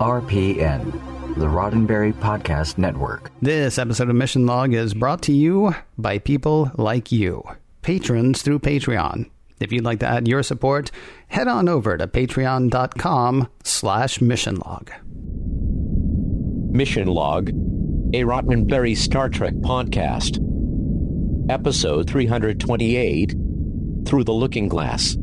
RPN, the Roddenberry Podcast Network. This episode of Mission Log is brought to you by people like you, patrons through Patreon. If you'd like to add your support, head on over to patreon.com/missionlog. Mission Log, a Roddenberry Star Trek podcast. Episode 328, Through the Looking Glass.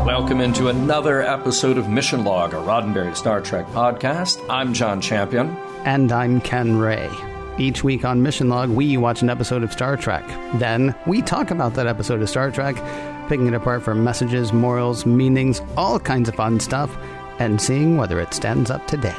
Welcome into another episode of Mission Log, a Roddenberry Star Trek podcast. I'm John Champion. And I'm Ken Ray. Each week on Mission Log, we watch an episode of Star Trek. Then, we talk about that episode of Star Trek, picking it apart for messages, morals, meanings, all kinds of fun stuff, and seeing whether it stands up today.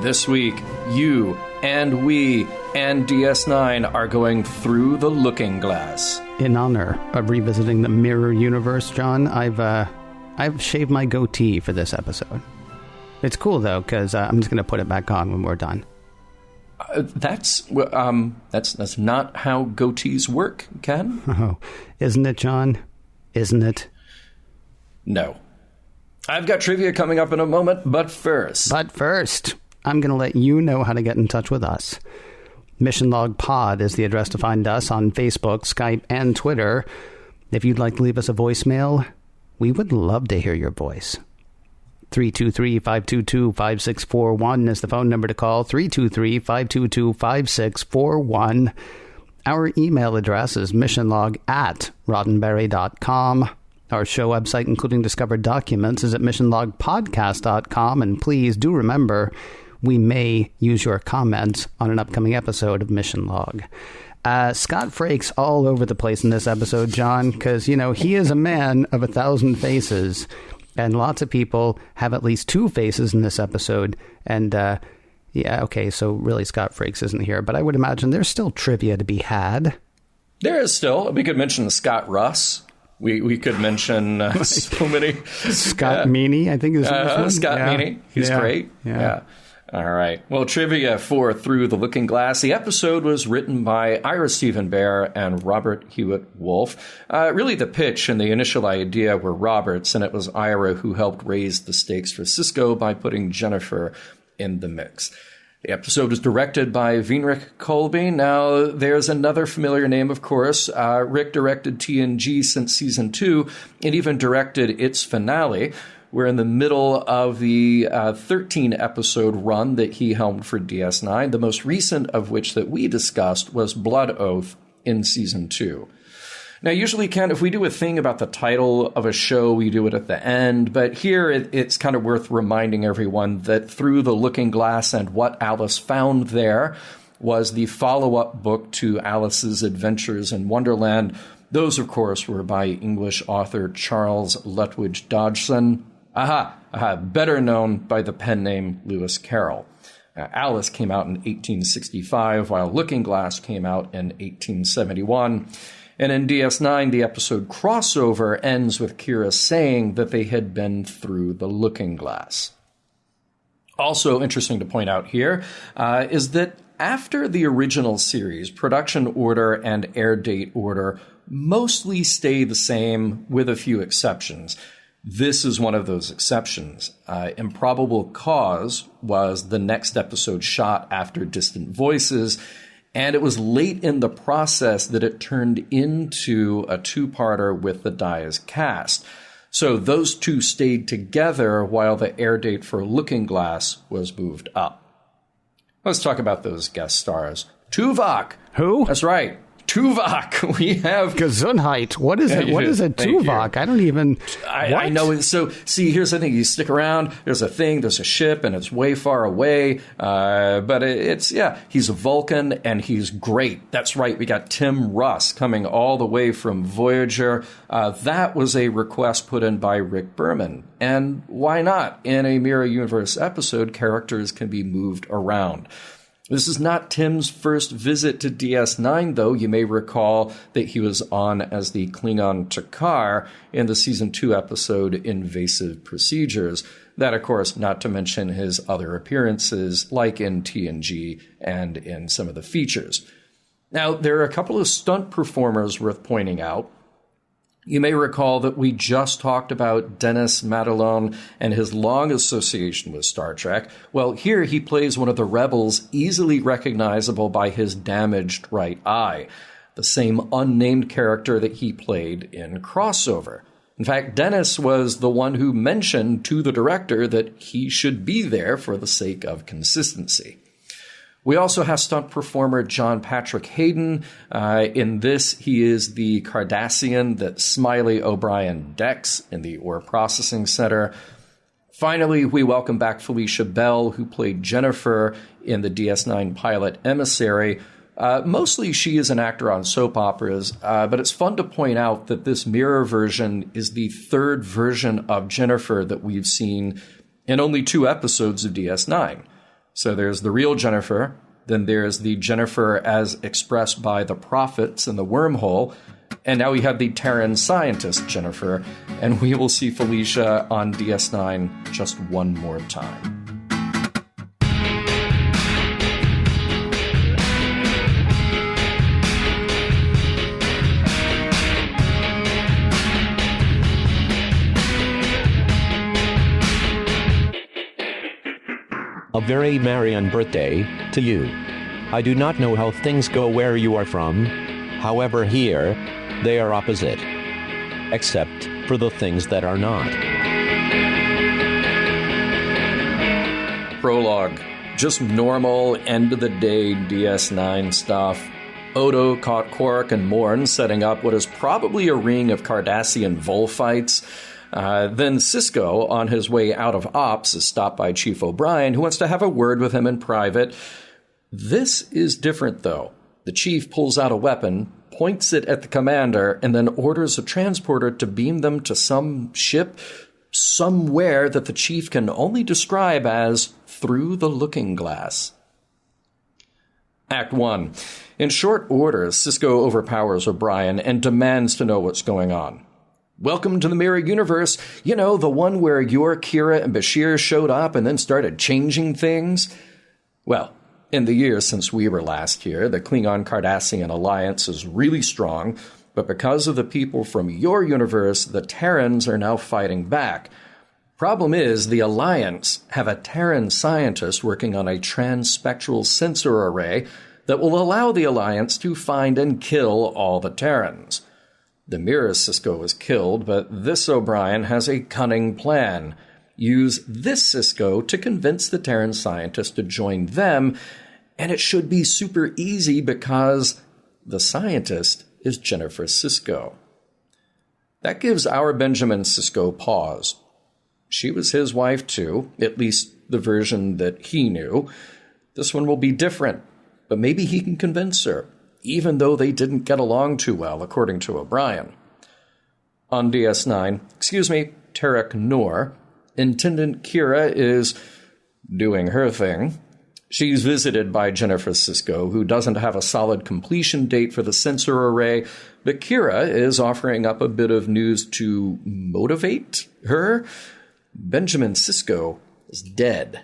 This week, you and we and DS9 are going through the looking glass. In honor of revisiting the mirror universe, John, I've shaved my goatee for this episode. It's cool, though, because I'm just going to put it back on when we're done. That's not how goatees work, Ken. Oh, isn't it, John? Isn't it? No. I've got trivia coming up in a moment, but first, I'm going to let you know how to get in touch with us. Mission Log Pod is the address to find us on Facebook, Skype, and Twitter. If you'd like to leave us a voicemail, we would love to hear your voice. 323-522-5641 is the phone number to call. 323-522-5641. Our email address is missionlog@roddenberry.com. Our show website, including discovered documents, is at missionlogpodcast.com. And please do remember, we may use your comments on an upcoming episode of Mission Log. Scott Frakes all over the place in this episode, John, because, you know, he is a man of 1,000 faces, and lots of people have at least 2 faces in this episode. And, so really Scott Frakes isn't here, but I would imagine there's still trivia to be had. There is still. We could mention Scott Russ. We could mention so many. Scott Meany, I think is Scott Meany. He's great. Yeah. All right. Well, trivia for Through the Looking Glass. The episode was written by Ira Stephen Bear and Robert Hewitt Wolfe. Really, the pitch and the initial idea were Robert's, and it was Ira who helped raise the stakes for Sisko by putting Jennifer in the mix. The episode was directed by Veenrik Kolbe. Now, there's another familiar name, of course. Rick directed TNG since season 2 and even directed its finale. We're in the middle of the 13-episode run that he helmed for DS9, the most recent of which that we discussed was Blood Oath in season 2. Now, usually, Ken, if we do a thing about the title of a show, we do it at the end. But here, it's kind of worth reminding everyone that Through the Looking Glass and What Alice Found There was the follow-up book to Alice's Adventures in Wonderland. Those, of course, were by English author Charles Lutwidge Dodgson. Better known by the pen name Lewis Carroll. Alice came out in 1865, while Looking Glass came out in 1871. And in DS9, the episode Crossover ends with Kira saying that they had been through the looking glass. Also interesting to point out here is that after the original series, production order and air date order mostly stay the same with a few exceptions. This is one of those exceptions. Improbable Cause was the next episode shot after Distant Voices, and it was late in the process that it turned into a 2-parter with the Diaz cast. So those two stayed together while the air date for Looking Glass was moved up. Let's talk about those guest stars. Tuvok. Who? That's right. Tuvok. We have Gesundheit. What is it? What is a Tuvok? I don't even. I know. So, see, here's the thing. You stick around. There's a thing. There's a ship, and it's way far away. But he's a Vulcan, and he's great. That's right. We got Tim Russ coming all the way from Voyager. That was a request put in by Rick Berman. And why not? In a Mirror Universe episode, characters can be moved around. This is not Tim's first visit to DS9, though. You may recall that he was on as the Klingon Takar in the Season 2 episode Invasive Procedures. That, of course, not to mention his other appearances, like in TNG and in some of the features. Now, there are a couple of stunt performers worth pointing out. You may recall that we just talked about Dennis Matalon and his long association with Star Trek. Well, here he plays one of the rebels easily recognizable by his damaged right eye, the same unnamed character that he played in Crossover. In fact, Dennis was the one who mentioned to the director that he should be there for the sake of consistency. We also have stunt performer John Patrick Hayden. In this, he is the Cardassian that Smiley O'Brien decks in the Ore Processing Center. Finally, we welcome back Felicia Bell, who played Jennifer in the DS9 pilot Emissary. Mostly she is an actor on soap operas, but it's fun to point out that this mirror version is the third version of Jennifer that we've seen in only 2 episodes of DS9. So there's the real Jennifer, then there's the Jennifer as expressed by the prophets in the wormhole, and now we have the Terran scientist Jennifer, and we will see Felicia on DS9 just one more time. A very merry birthday to you. I do not know how things go where you are from. However, here, they are opposite. Except for the things that are not. Prologue. Just normal, end-of-the-day DS9 stuff. Odo caught Quark and Morn setting up what is probably a ring of Cardassian bullfights. Then Sisko, on his way out of ops, is stopped by Chief O'Brien, who wants to have a word with him in private. This is different, though. The chief pulls out a weapon, points it at the commander, and then orders a transporter to beam them to some ship somewhere that the chief can only describe as through the looking glass. Act 1. In short order, Sisko overpowers O'Brien and demands to know what's going on. Welcome to the Mirror Universe, you know, the one where your Kira and Bashir showed up and then started changing things. Well, in the years since we were last here, the Klingon-Cardassian alliance is really strong, but because of the people from your universe, the Terrans are now fighting back. Problem is, the alliance have a Terran scientist working on a transspectral sensor array that will allow the alliance to find and kill all the Terrans. The Mirror Sisko was killed, but this O'Brien has a cunning plan. Use this Sisko to convince the Terran scientist to join them, and it should be super easy because the scientist is Jennifer Sisko. That gives our Benjamin Sisko pause. She was his wife too, at least the version that he knew. This one will be different, but maybe he can convince her, even though they didn't get along too well, according to O'Brien. On DS9, Tarek Noor, Intendant Kira is doing her thing. She's visited by Jennifer Sisko, who doesn't have a solid completion date for the sensor array, but Kira is offering up a bit of news to motivate her. Benjamin Sisko is dead.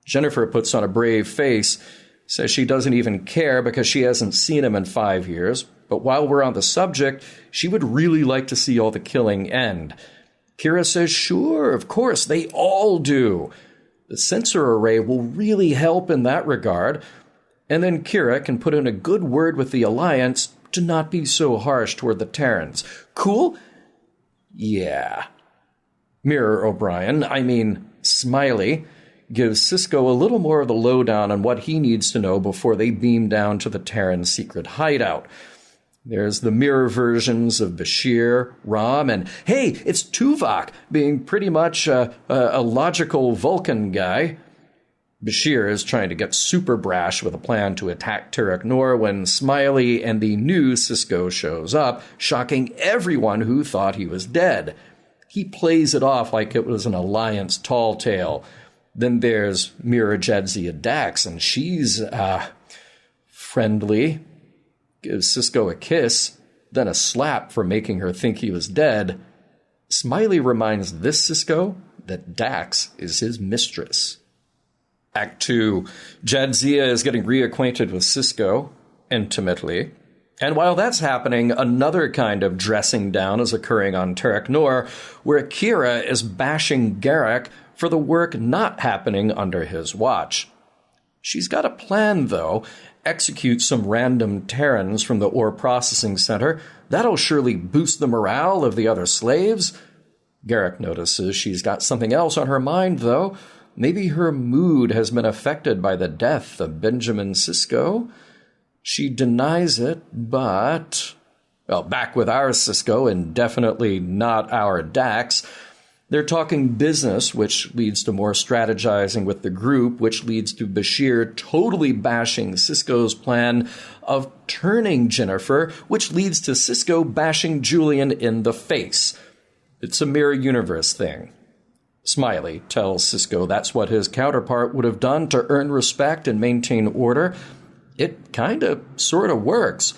Jennifer puts on a brave face, says she doesn't even care because she hasn't seen him in 5 years, but while we're on the subject, she would really like to see all the killing end. Kira says, sure, of course, they all do. The sensor array will really help in that regard, and then Kira can put in a good word with the Alliance to not be so harsh toward the Terrans. Cool? Yeah. Mirror O'Brien, Smiley, gives Sisko a little more of the lowdown on what he needs to know before they beam down to the Terran secret hideout. There's the mirror versions of Bashir, Rom, and hey, it's Tuvok being pretty much a logical Vulcan guy. Bashir is trying to get super brash with a plan to attack Tarek Noor when Smiley and the new Sisko shows up, shocking everyone who thought he was dead. He plays it off like it was an Alliance tall tale. Then there's Mirror Jadzia Dax, and she's, friendly. Gives Sisko a kiss, then a slap for making her think he was dead. Smiley reminds this Sisko that Dax is his mistress. Act 2. Jadzia is getting reacquainted with Sisko, intimately. And while that's happening, another kind of dressing down is occurring on Terek Nor, where Kira is bashing Garak for the work not happening under his watch. She's got a plan, though. Execute some random Terrans from the ore processing center. That'll surely boost the morale of the other slaves. Garak notices she's got something else on her mind, though. Maybe her mood has been affected by the death of Benjamin Sisko. She denies it, but... well, back with our Sisko, and definitely not our Dax. They're talking business, which leads to more strategizing with the group, which leads to Bashir totally bashing Sisko's plan of turning Jennifer, which leads to Sisko bashing Julian in the face. It's a mirror universe thing. Smiley tells Sisko that's what his counterpart would have done to earn respect and maintain order. It sort of works.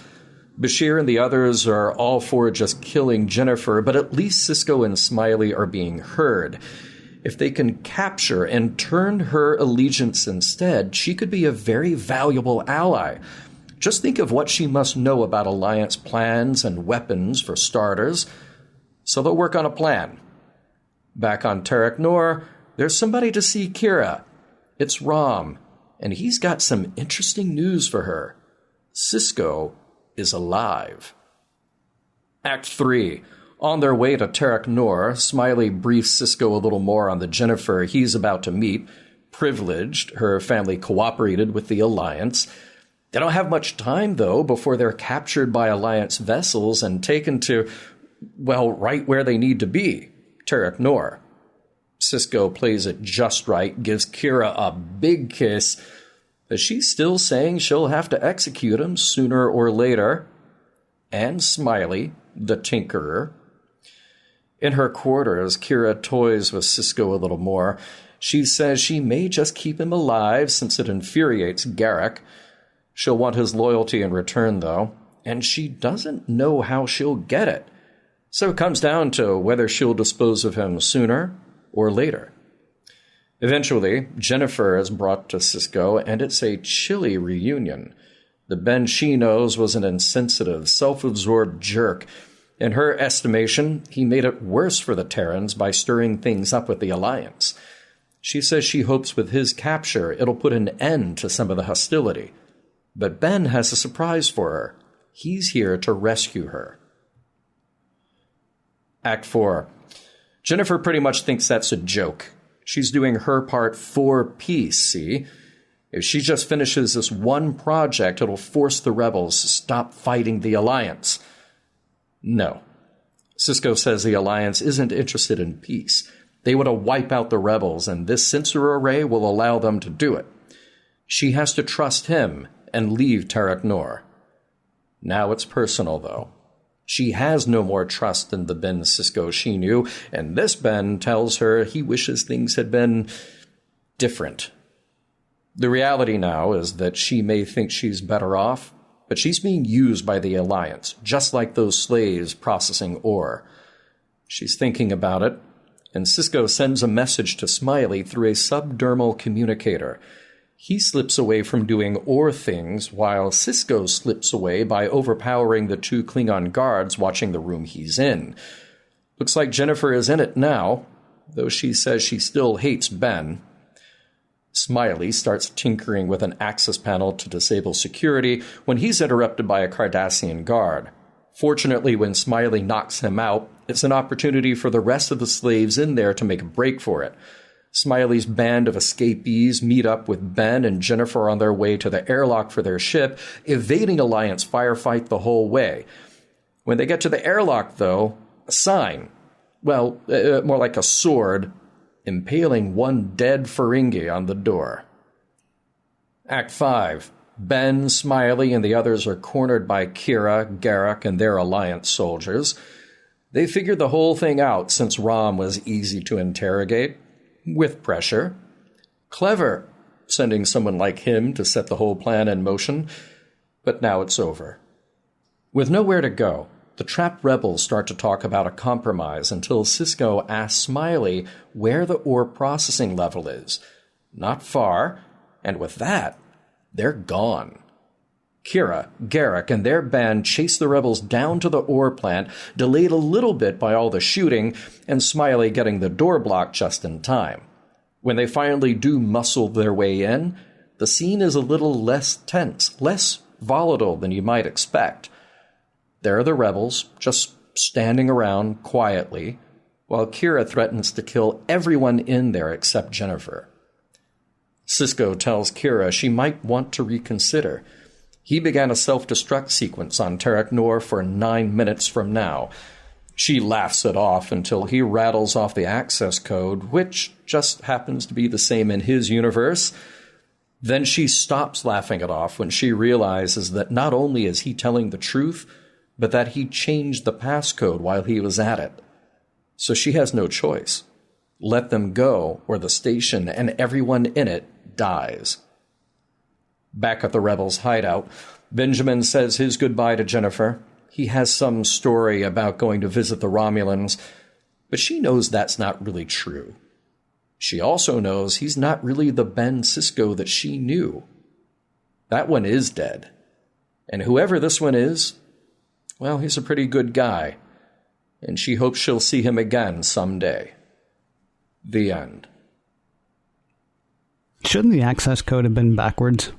Bashir and the others are all for just killing Jennifer, but at least Sisko and Smiley are being heard. If they can capture and turn her allegiance instead, she could be a very valuable ally. Just think of what she must know about Alliance plans and weapons, for starters. So they'll work on a plan. Back on Terek Nor, there's somebody to see Kira. It's Rom, and he's got some interesting news for her. Sisko is alive. Act 3. On their way to Terek Nor, Smiley briefs Sisko a little more on the Jennifer he's about to meet. Privileged, her family cooperated with the Alliance. They don't have much time, though, before they're captured by Alliance vessels and taken to, well, right where they need to be, Terek Nor. Sisko plays it just right, gives Kira a big kiss, but she's still saying she'll have to execute him sooner or later. And Smiley, the Tinkerer. In her quarters, Kira toys with Sisko a little more. She says she may just keep him alive since it infuriates Garak. She'll want his loyalty in return, though, and she doesn't know how she'll get it. So it comes down to whether she'll dispose of him sooner or later. Eventually, Jennifer is brought to Sisko, and it's a chilly reunion. The Ben she knows was an insensitive, self-absorbed jerk. In her estimation, he made it worse for the Terrans by stirring things up with the Alliance. She says she hopes with his capture it'll put an end to some of the hostility. But Ben has a surprise for her. He's here to rescue her. Act 4. Jennifer pretty much thinks that's a joke. She's doing her part for peace, see? If she just finishes this one project, it'll force the rebels to stop fighting the Alliance. No. Sisko says the Alliance isn't interested in peace. They want to wipe out the rebels, and this sensor array will allow them to do it. She has to trust him and leave Terek Nor. Now it's personal, though. She has no more trust in the Ben Sisko she knew, and this Ben tells her he wishes things had been different. The reality now is that she may think she's better off, but she's being used by the Alliance, just like those slaves processing ore. She's thinking about it, and Sisko sends a message to Smiley through a subdermal communicator. He slips away from doing ore things, while Sisko slips away by overpowering the 2 Klingon guards watching the room he's in. Looks like Jennifer is in it now, though she says she still hates Ben. Smiley starts tinkering with an access panel to disable security when he's interrupted by a Cardassian guard. Fortunately, when Smiley knocks him out, it's an opportunity for the rest of the slaves in there to make a break for it. Smiley's band of escapees meet up with Ben and Jennifer on their way to the airlock for their ship, evading Alliance firefight the whole way. When they get to the airlock, though, a sign, well, more like a sword, impaling one dead Ferengi on the door. Act 5. Ben, Smiley, and the others are cornered by Kira, Garak, and their Alliance soldiers. They figured the whole thing out since Rom was easy to interrogate. With pressure. Clever, sending someone like him to set the whole plan in motion. But now it's over. With nowhere to go, the trapped rebels start to talk about a compromise until Sisko asks Smiley where the ore processing level is. Not far, and with that, they're gone. Kira, Garrick, and their band chase the rebels down to the ore plant, delayed a little bit by all the shooting, and Smiley getting the door blocked just in time. When they finally do muscle their way in, the scene is a little less tense, less volatile than you might expect. There are the rebels, just standing around quietly, while Kira threatens to kill everyone in there except Jennifer. Sisko tells Kira she might want to reconsider. He began a self-destruct sequence on Terran Nor for 9 minutes from now. She laughs it off until he rattles off the access code, which just happens to be the same in his universe. Then she stops laughing it off when she realizes that not only is he telling the truth, but that he changed the passcode while he was at it. So she has no choice. Let them go, or the station and everyone in it dies. Back at the rebels' hideout, Benjamin says his goodbye to Jennifer. He has some story about going to visit the Romulans, but she knows that's not really true. She also knows he's not really the Ben Sisko that she knew. That one is dead. And whoever this one is, well, he's a pretty good guy. And she hopes she'll see him again someday. The end. Shouldn't the access code have been backwards?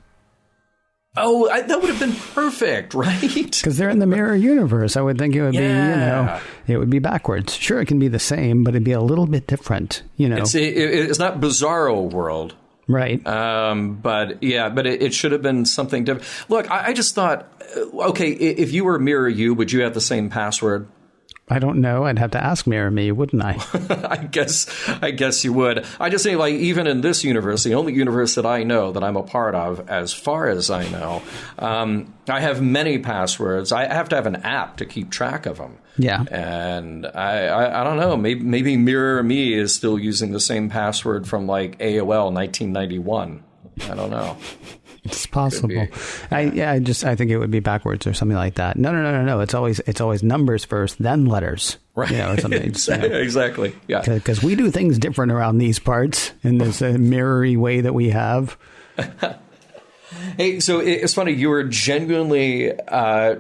Oh, that would have been perfect, right? Because they're in the mirror universe. I would think it would be, it would be backwards. Sure, it can be the same, but it'd be a little bit different, It's not Bizarro World. Right. But it should have been something different. Look, I just thought, okay, if you were Mirror You, would you have the same password? I don't know. I'd have to ask Mirror Me, wouldn't I? I guess you would. I just think, like, even in this universe, the only universe that I know that I'm a part of, as far as I know, I have many passwords. I have to have an app to keep track of them. Yeah. And I don't know. Maybe Mirror Me is still using the same password from, like, AOL 1991. I don't know. It's possible. I think it would be backwards or something like that. No. It's always numbers first, then letters. Right. Or something. Exactly. Yeah. Because we do things different around these parts in this mirrory way that we have. Hey, so it's funny. You were genuinely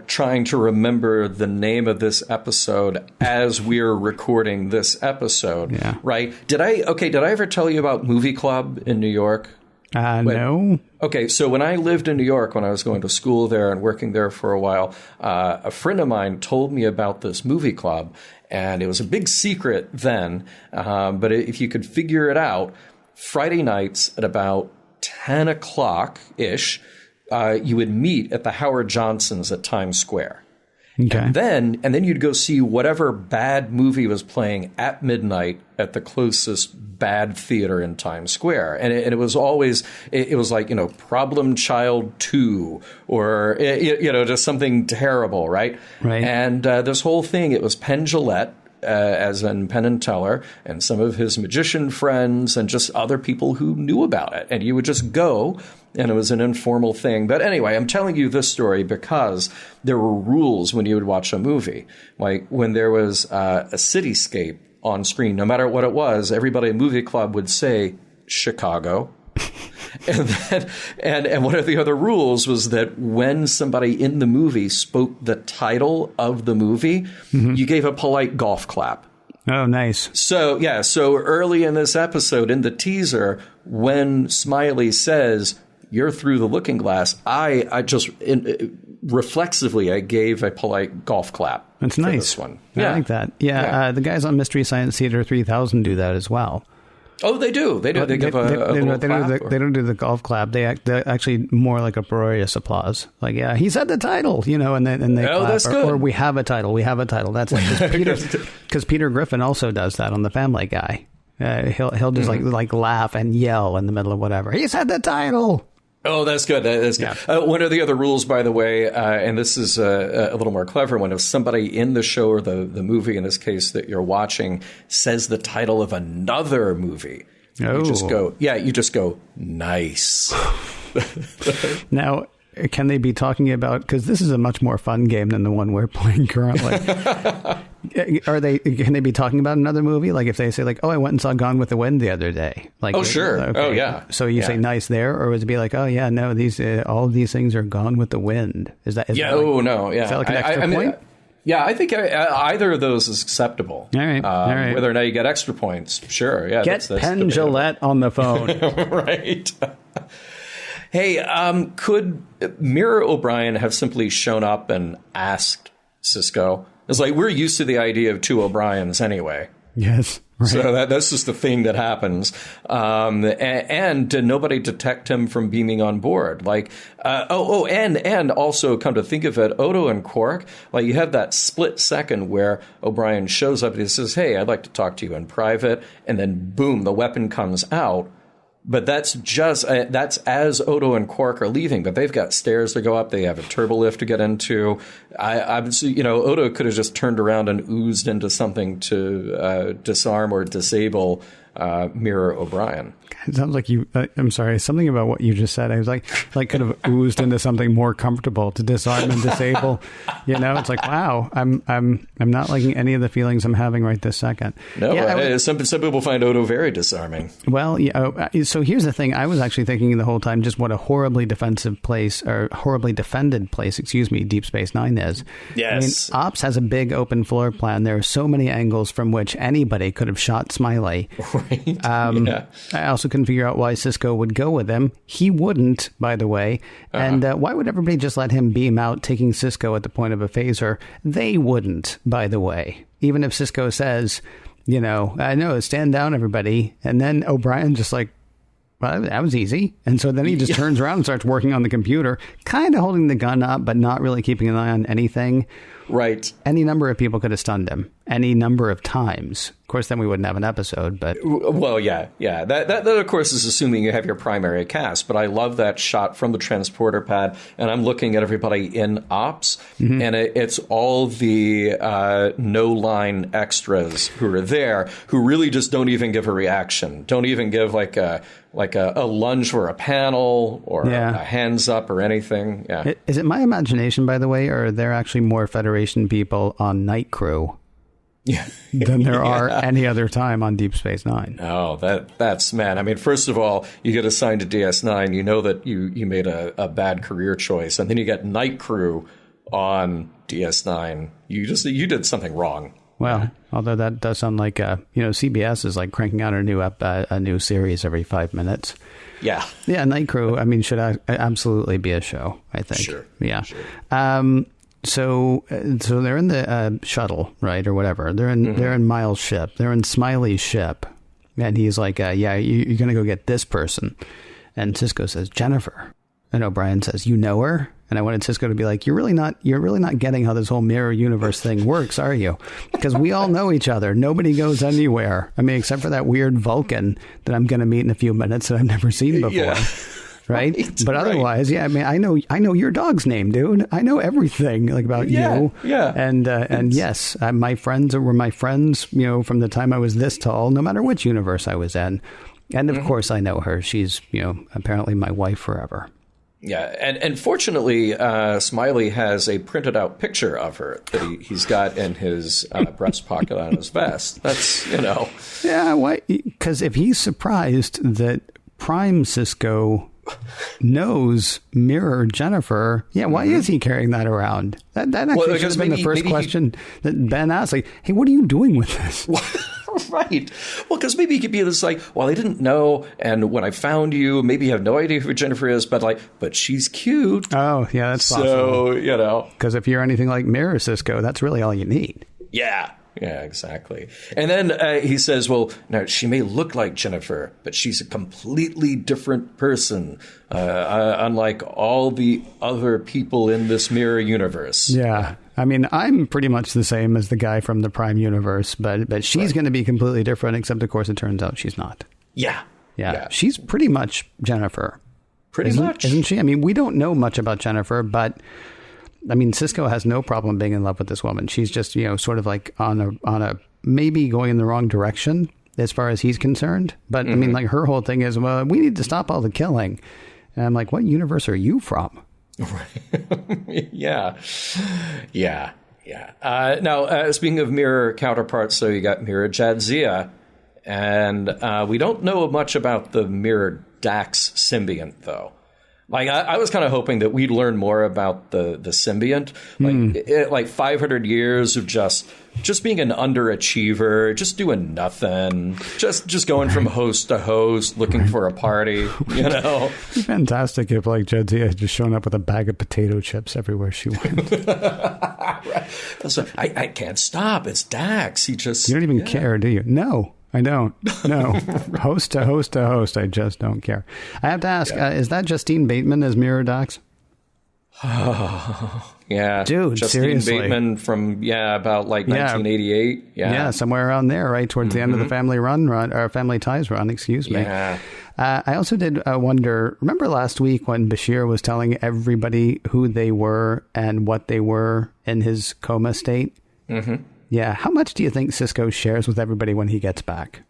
trying to remember the name of this episode as we're recording this episode. Yeah. Right. Did I ever tell you about Movie Club in New York? No. Okay, so when I lived in New York, when I was going to school there and working there for a while, a friend of mine told me about this movie club, and it was a big secret then, but if you could figure it out, Friday nights at about 10 o'clock-ish, you would meet at the Howard Johnson's at Times Square. Okay. And then you'd go see whatever bad movie was playing at midnight at the closest bad theater in Times Square. And it was always, it was like, Problem Child 2 or, just something terrible, right? Right. And this whole thing, it was Penn Jillette, as in Penn and Teller, and some of his magician friends and just other people who knew about it. And you would just go, and it was an informal thing. But anyway, I'm telling you this story because there were rules when you would watch a movie. Like when there was a cityscape on screen, no matter what it was, everybody in Movie Club would say Chicago. And one of the other rules was that when somebody in the movie spoke the title of the movie, you gave a polite golf clap. Oh, nice. So early in this episode, in the teaser, when Smiley says, "You're through the looking glass," I just reflexively, I gave a polite golf clap. That's nice. This one. I like that. Yeah. The guys on Mystery Science Theater 3000 do that as well. Oh, they do. They do. They give a little clap. They don't do the golf clap. They actually more like a uproarious applause. Like, yeah, he said the title, and they clap. That's good. Or we have a title. We have a title. That's it. Because Peter Griffin also does that on The Family Guy. He'll just like laugh and yell in the middle of whatever. He said the title. Oh, that's good. That's good. Yeah. One of the other rules, by the way, and this is a little more clever one, if somebody in the show or the movie, in this case, that you're watching, says the title of another movie, You just go, nice. Now, can they be talking about, because this is a much more fun game than the one we're playing currently. Can they be talking about another movie? Like if they say like, oh, I went and saw Gone with the Wind the other day. Like, oh, sure. Okay. Oh, yeah. So you say nice there, or would it be like, oh, yeah, no, these all of these things are gone with the wind? Is that? Is that like an extra point? I think either of those is acceptable. All right. Whether or not you get extra points, sure. Yeah. Get Penn Jillette on the phone. Right. Hey, could Mira O'Brien have simply shown up and asked Sisko? It's like, we're used to the idea of two O'Briens anyway. Yes. Right. So that's just the thing that happens. And did nobody detect him from beaming on board? Like, and also come to think of it, Odo and Quark, like you have that split second where O'Brien shows up and he says, hey, I'd like to talk to you in private. And then boom, the weapon comes out. But that's just that's as Odo and Quark are leaving. But they've got stairs to go up. They have a turbo lift to get into. Odo could have just turned around and oozed into something to disarm or disable Mira O'Brien. It sounds like you. I'm sorry. Something about what you just said. I was like could have oozed into something more comfortable to disarm and disable. It's like, wow. I'm not liking any of the feelings I'm having right this second. No, some people find Odo very disarming. Well, so here's the thing. I was actually thinking the whole time just what a horribly defended place, Deep Space Nine is. Yes. I mean, Ops has a big open floor plan. There are so many angles from which anybody could have shot Smiley. Right. I also couldn't figure out why Sisko would go with him. He wouldn't, by the way. And why would everybody just let him beam out, taking Sisko at the point of a phaser? They wouldn't, by the way. Even if Sisko says, I know, stand down, everybody. And then O'Brien just like, well, that was easy. And so then he just turns around and starts working on the computer, kind of holding the gun up, but not really keeping an eye on anything. Right. Any number of people could have stunned him any number of times. Of course, then we wouldn't have an episode, but... Well, yeah. That, of course, is assuming you have your primary cast, but I love that shot from the transporter pad, and I'm looking at everybody in Ops, and it's all the no-line extras who are there who really just don't even give a reaction, don't even give like a lunge for a panel or a hands up or anything. Yeah. Is it my imagination, by the way, or are there actually more Federation people on Night Crew than there are any other time on Deep Space Nine? Oh, that's man. I mean, first of all, you get assigned to DS9, you know that you made a bad career choice, and then you get Night Crew on DS9. You did something wrong. Well, although that does sound like CBS is like cranking out a new series every 5 minutes. Yeah. Night Crew, I mean, should absolutely be a show, I think. Sure. Yeah. Sure. So they're in the shuttle, right, or whatever. They're in Miles' ship. They're in Smiley's ship, and he's like, you're gonna go get this person. And Sisko says, Jennifer. And O'Brien says, you know her? And I wanted Sisko to be like, you're really not getting how this whole mirror universe thing works, are you? Because we all know each other. Nobody goes anywhere. I mean, except for that weird Vulcan that I'm going to meet in a few minutes that I've never seen before. Yeah. Right? But otherwise, I mean, I know your dog's name, dude. I know everything about you. Yeah. And yes, my friends were my friends, from the time I was this tall, no matter which universe I was in. And of course I know her. She's, apparently my wife forever. Yeah, and fortunately, Smiley has a printed out picture of her that he's got in his breast pocket on his vest. That's, Yeah, why? Because if he's surprised that Prime Sisko knows Mirror Jennifer, why is he carrying that around? That actually should have been the first question that Ben asked. Like, hey, what are you doing with this? Right. Well, because maybe he could be this like, well, I didn't know, and when I found you, maybe you have no idea who Jennifer is, but she's cute. Oh, yeah, that's possible. So, because if you're anything like Mirror Sisko, that's really all you need. Yeah. Yeah, exactly. And then he says, well, now she may look like Jennifer, but she's a completely different person, unlike all the other people in this mirror universe. Yeah. I mean, I'm pretty much the same as the guy from the Prime universe, but she's going to be completely different, except, of course, it turns out she's not. Yeah. She's pretty much Jennifer. Pretty much. Isn't she? I mean, we don't know much about Jennifer, but... I mean, Sisko has no problem being in love with this woman. She's just, sort of like on a maybe going in the wrong direction. as far as he's concerned. But, I mean, like, her whole thing is, well, we need to stop all the killing. And I'm like, what universe are you from? Right. Yeah. Now, speaking of mirror counterparts, so you got Mirror Jadzia, and we don't know much about the Mirror Dax symbiont, though. Like, I was kind of hoping that we'd learn more about the symbiont. Like 500 years of just being an underachiever, just doing nothing, just going from host to host, looking for a party, you know? It'd be fantastic if, like, Jadzia had just shown up with a bag of potato chips everywhere she went. Right. So, I can't stop. It's Dax. You don't even care, do you? No. I don't. No. Host to host to host. I just don't care. I have to ask, is that Justine Bateman as Mirror Dax? Yeah. Dude, Justine seriously. Bateman from, about like 1988. Yeah, somewhere around there, right? Towards the end of the Family Ties run, excuse me. Yeah. I also did wonder, remember last week when Bashir was telling everybody who they were and what they were in his coma state? Mm-hmm. Yeah. How much do you think Sisko shares with everybody when he gets back?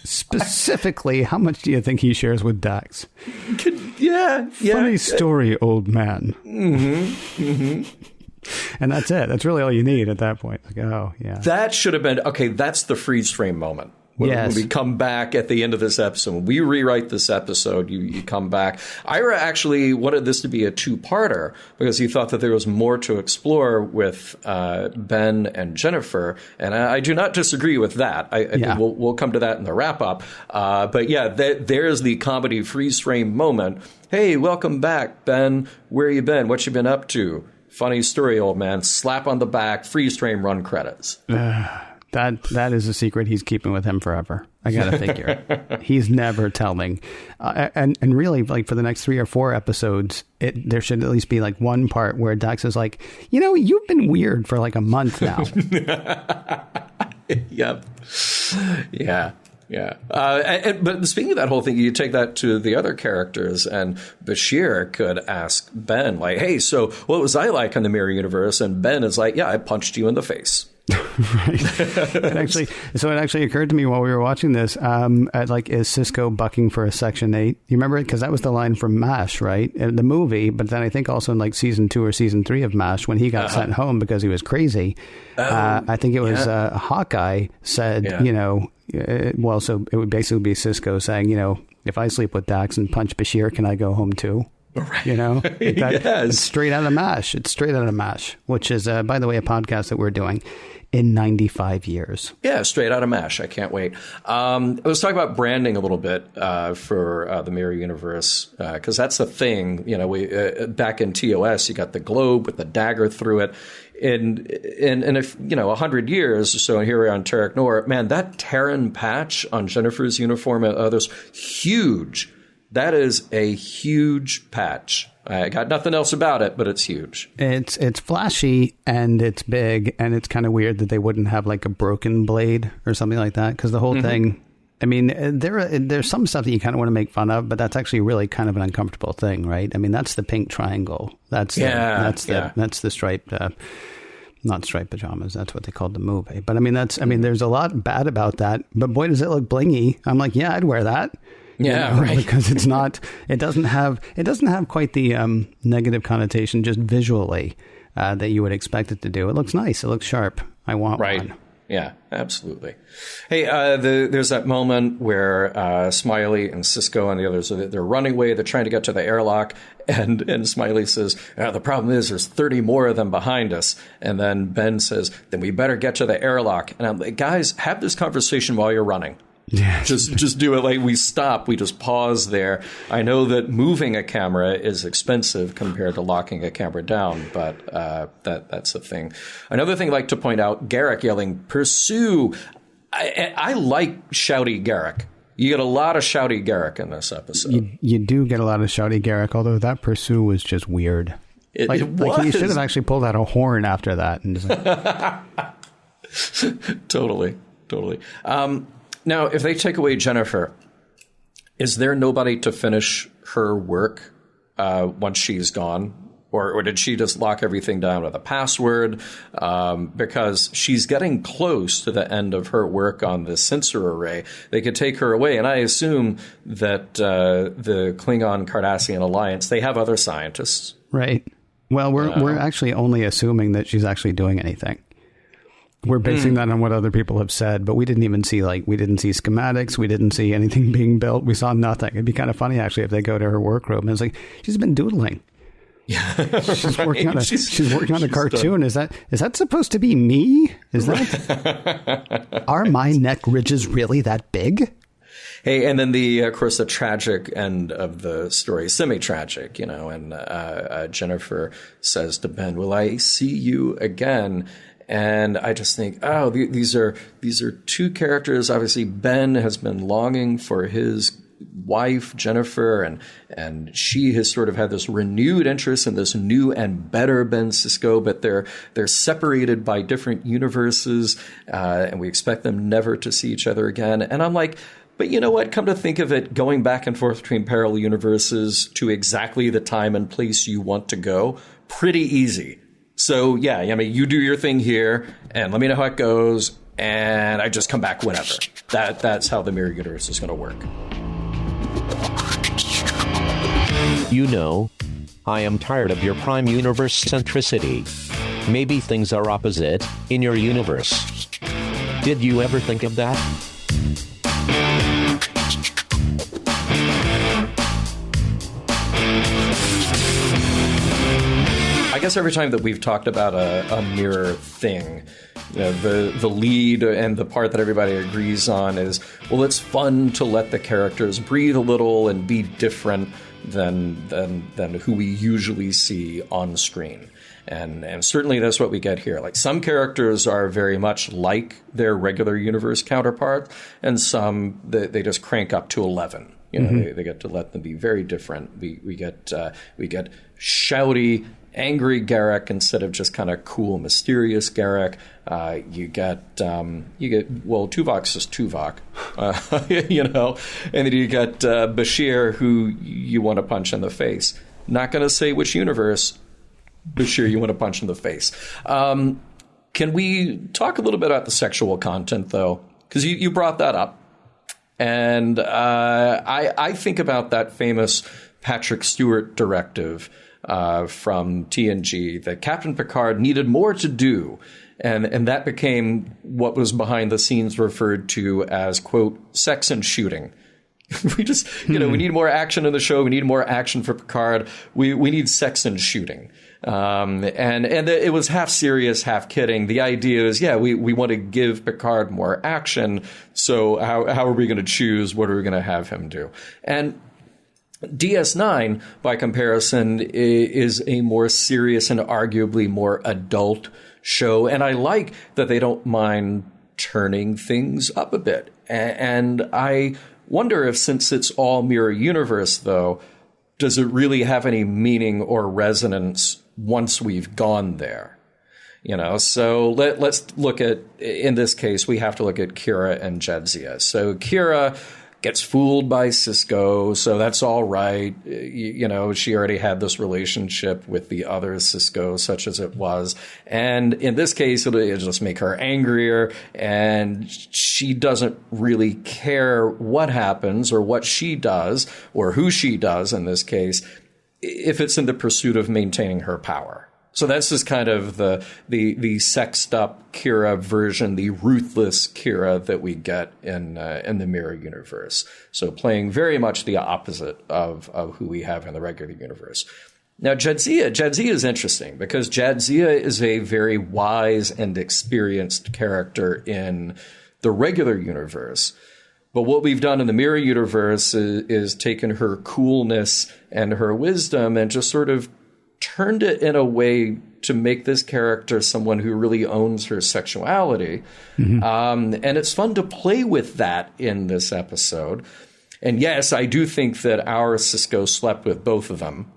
Specifically, how much do you think he shares with Dax? Yeah. Funny story, old man. Mm-hmm. Mm-hmm. And that's it. That's really all you need at that point. Like, oh, yeah. That should have been, okay, that's the freeze frame moment. When we come back at the end of this episode, when we rewrite this episode, you come back. Ira actually wanted this to be a two-parter because he thought that there was more to explore with Ben and Jennifer, and I do not disagree with that. I think we'll come to that in the wrap-up. But yeah, there's the comedy freeze-frame moment. Hey, welcome back, Ben. Where you been? What you been up to? Funny story, old man. Slap on the back, freeze-frame, run credits. That is a secret he's keeping with him forever. I gotta figure. He's never telling. And really, like, for the next 3 or 4 episodes, there should at least be like one part where Dax is like, you've been weird for like a month now. Yep. Yeah. Yeah. But speaking of that whole thing, you take that to the other characters, and Bashir could ask Ben, like, hey, so what was I like in the Mirror Universe? And Ben is like, yeah, I punched you in the face. Right. It actually occurred to me while we were watching this, is Sisko bucking for a Section 8? You remember it? Because that was the line from MASH, right? In the movie, but then I think also in like season 2 or season 3 of MASH, when he got sent home because he was crazy, I think it was Hawkeye said, so it would basically be Sisko saying, if I sleep with Dax and punch Bashir, can I go home too? Right. It's straight out of MASH. It's straight out of MASH, which is, by the way, a podcast that we're doing in 95 years. Yeah, straight out of MASH. I can't wait. Let's talk about branding a little bit for the Mirror Universe, because that's the thing. We back in TOS, you got the globe with the dagger through it. And if 100 years or so, and here we are on Terran Nor, man, that Terran patch on Jennifer's uniform and others, huge. That is a huge patch. I got nothing else about it, but it's huge. It's flashy and it's big, and it's kind of weird that they wouldn't have like a broken blade or something like that, because the whole thing. I mean, there's some stuff that you kind of want to make fun of, but that's actually really kind of an uncomfortable thing, right? I mean, that's the pink triangle. That's the striped. Not striped pajamas. That's what they called the movie. But I mean, there's a lot bad about that. But boy, does it look blingy. I'm like, yeah, I'd wear that. Right. Because it doesn't have quite the negative connotation just visually that you would expect it to do. It looks nice. It looks sharp. I want one. Yeah, absolutely. Hey, there's that moment where Smiley and Sisko and the others, they're running away. They're trying to get to the airlock. And Smiley says, the problem is there's 30 more of them behind us. And then Ben says, then we better get to the airlock. And I'm like, guys, have this conversation while you're running. Yeah. Just do it. Like, we stop. We just pause there. I know that moving a camera is expensive compared to locking a camera down, but that's the thing. Another thing I'd like to point out, Garrick yelling, pursue. I like shouty Garrick. You get a lot of shouty Garrick in this episode. You do get a lot of shouty Garrick, although that pursue was just weird. It was. He should have actually pulled out a horn after that. And just like... Totally. Now, if they take away Jennifer, is there nobody to finish her work once she's gone? Or did she just lock everything down with a password? Because she's getting close to the end of her work on the sensor array. They could take her away. And I assume that the Klingon-Cardassian alliance, they have other scientists. Right. Well, we're actually only assuming that she's actually doing anything. We're basing that on what other people have said, but we didn't even see, we didn't see schematics. We didn't see anything being built. We saw nothing. It'd be kind of funny, actually, if they go to her workroom and it's like, she's been doodling. Yeah, she's working on a cartoon. Is that supposed to be me? Is that are my neck ridges really that big? Hey, and then of course, the tragic end of the story, semi-tragic, and Jennifer says to Ben, "Will I see you again?" And I just think, oh, these are two characters. Obviously, Ben has been longing for his wife, Jennifer, and she has sort of had this renewed interest in this new and better Ben Sisko, but they're separated by different universes, and we expect them never to see each other again. And I'm like, but you know what? Come to think of it, going back and forth between parallel universes to exactly the time and place you want to go, pretty easy. So, yeah, I mean, you do your thing here, and let me know how it goes, and I just come back whenever. That's how the mirror universe is going to work. I am tired of your prime universe centricity. Maybe things are opposite in your universe. Did you ever think of that? I guess every time that we've talked about a mirror thing, the lead and the part that everybody agrees on is, well, it's fun to let the characters breathe a little and be different than who we usually see on screen. And certainly that's what we get here. Like, some characters are very much like their regular universe counterpart, and some they just crank up to 11. They get to let them be very different. We get shouty, angry Garak instead of just kind of cool, mysterious Garak. You get Tuvok's just Tuvok, and then you get Bashir, who you want to punch in the face. Not going to say which universe Bashir you want to punch in the face. Can we talk a little bit about the sexual content, though? Because you brought that up. And I think about that famous Patrick Stewart directive from TNG that Captain Picard needed more to do. And that became what was behind the scenes referred to as, quote, sex and shooting. We just, we need more action in the show. We need more action for Picard. We need sex and shooting. And it was half serious, half kidding. The idea is, we want to give Picard more action. So how are we going to choose? What are we going to have him do? And DS9, by comparison, is a more serious and arguably more adult show. And I like that they don't mind turning things up a bit. And I wonder if, since it's all mirror universe, though, does it really have any meaning or resonance once we've gone there? So let's look at, in this case, we have to look at Kira and Jadzia. So Kira gets fooled by Sisko, so that's all right. She already had this relationship with the other Sisko, such as it was. And in this case, it'll just make her angrier, and she doesn't really care what happens or what she does, or who she does in this case, if it's in the pursuit of maintaining her power. So that's just kind of the sexed up Kira version, the ruthless Kira that we get in the mirror universe. So playing very much the opposite of who we have in the regular universe. Now, Jadzia is interesting because Jadzia is a very wise and experienced character in the regular universe. But what we've done in the mirror universe is taken her coolness and her wisdom and just sort of turned it in a way to make this character someone who really owns her sexuality. Mm-hmm. And it's fun to play with that in this episode. And yes, I do think that our Sisko slept with both of them.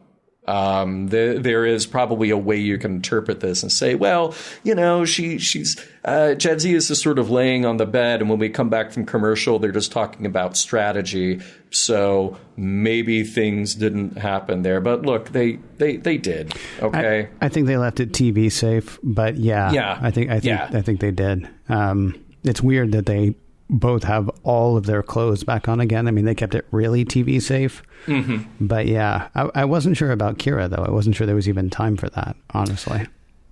There is probably a way you can interpret this and say, well, she's Jadzia is just sort of laying on the bed, and when we come back from commercial, they're just talking about strategy. So maybe things didn't happen there, but look, they did. Okay, I think they left it TV safe, but I think they did. It's weird that they both have all of their clothes back on again. I mean, they kept it really TV safe. Mm-hmm. But I wasn't sure about Kira, though. I wasn't sure there was even time for that, honestly.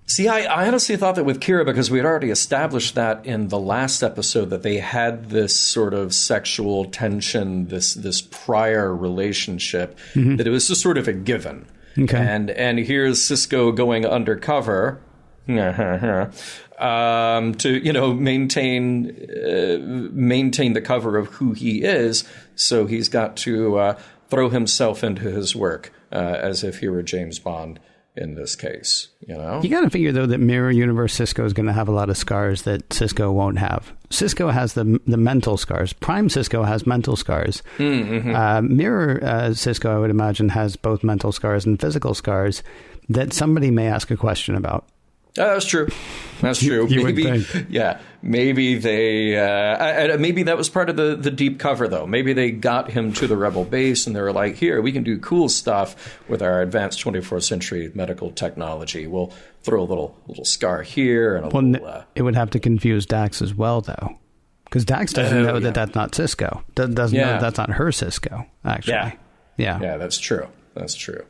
See, I honestly thought that with Kira, because we had already established that in the last episode, that they had this sort of sexual tension, this prior relationship, that it was just sort of a given. Okay. And here's Sisko going undercover to maintain the cover of who he is. So he's got to throw himself into his work as if he were James Bond in this case. You got to figure, though, that Mirror Universe Sisko is going to have a lot of scars that Sisko won't have. Sisko has the mental scars. Prime Sisko has mental scars. Mm-hmm. Mirror Sisko, I would imagine, has both mental scars and physical scars that somebody may ask a question about. That's true. That's true. Maybe they. Maybe that was part of the deep cover, though. Maybe they got him to the rebel base, and they were like, "Here, we can do cool stuff with our advanced 24th century medical technology. We'll throw a little scar here and a little." It would have to confuse Dax as well, though, because Dax doesn't know that that's not Sisko. Doesn't know that's not her Sisko. Actually, yeah, that's true. That's true.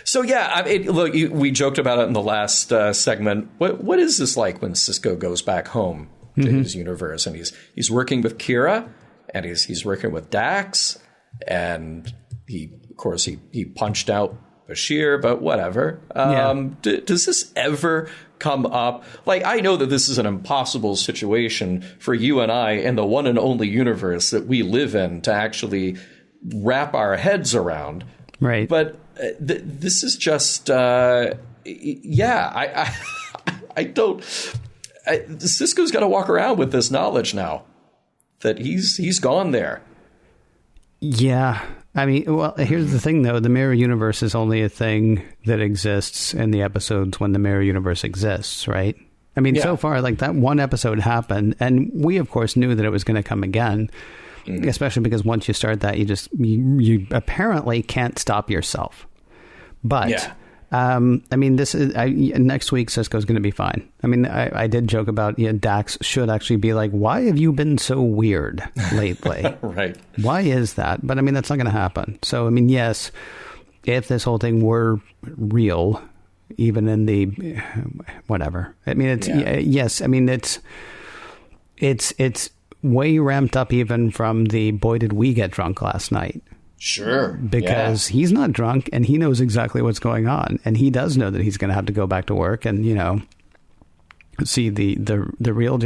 So, look, we joked about it in the last segment. What is this like when Sisko goes back home to his universe, and he's working with Kira, and he's working with Dax, and he punched out Bashir, but whatever. Does this ever come up? Like, I know that this is an impossible situation for you and I in the one and only universe that we live in to actually wrap our heads around. Right. But this is just, I don't. Sisko's got to walk around with this knowledge now that he's gone there. Yeah. I mean, well, here's the thing, though. The mirror universe is only a thing that exists in the episodes when the mirror universe exists, right? I mean, so far, like, that one episode happened, and we, of course, knew that it was going to come again. Especially because once you start that, you apparently can't stop yourself. But I mean, this is next week. Sisko's going to be fine. I mean, I did joke about Dax should actually be like, why have you been so weird lately? Right? Why is that? But I mean, that's not going to happen. So I mean, yes, if this whole thing were real, even in the whatever. I mean, it's yes. I mean, it's way ramped up even from the boy did we get drunk last night. Sure. Because he's not drunk and he knows exactly what's going on. And he does know that he's going to have to go back to work and, see the real.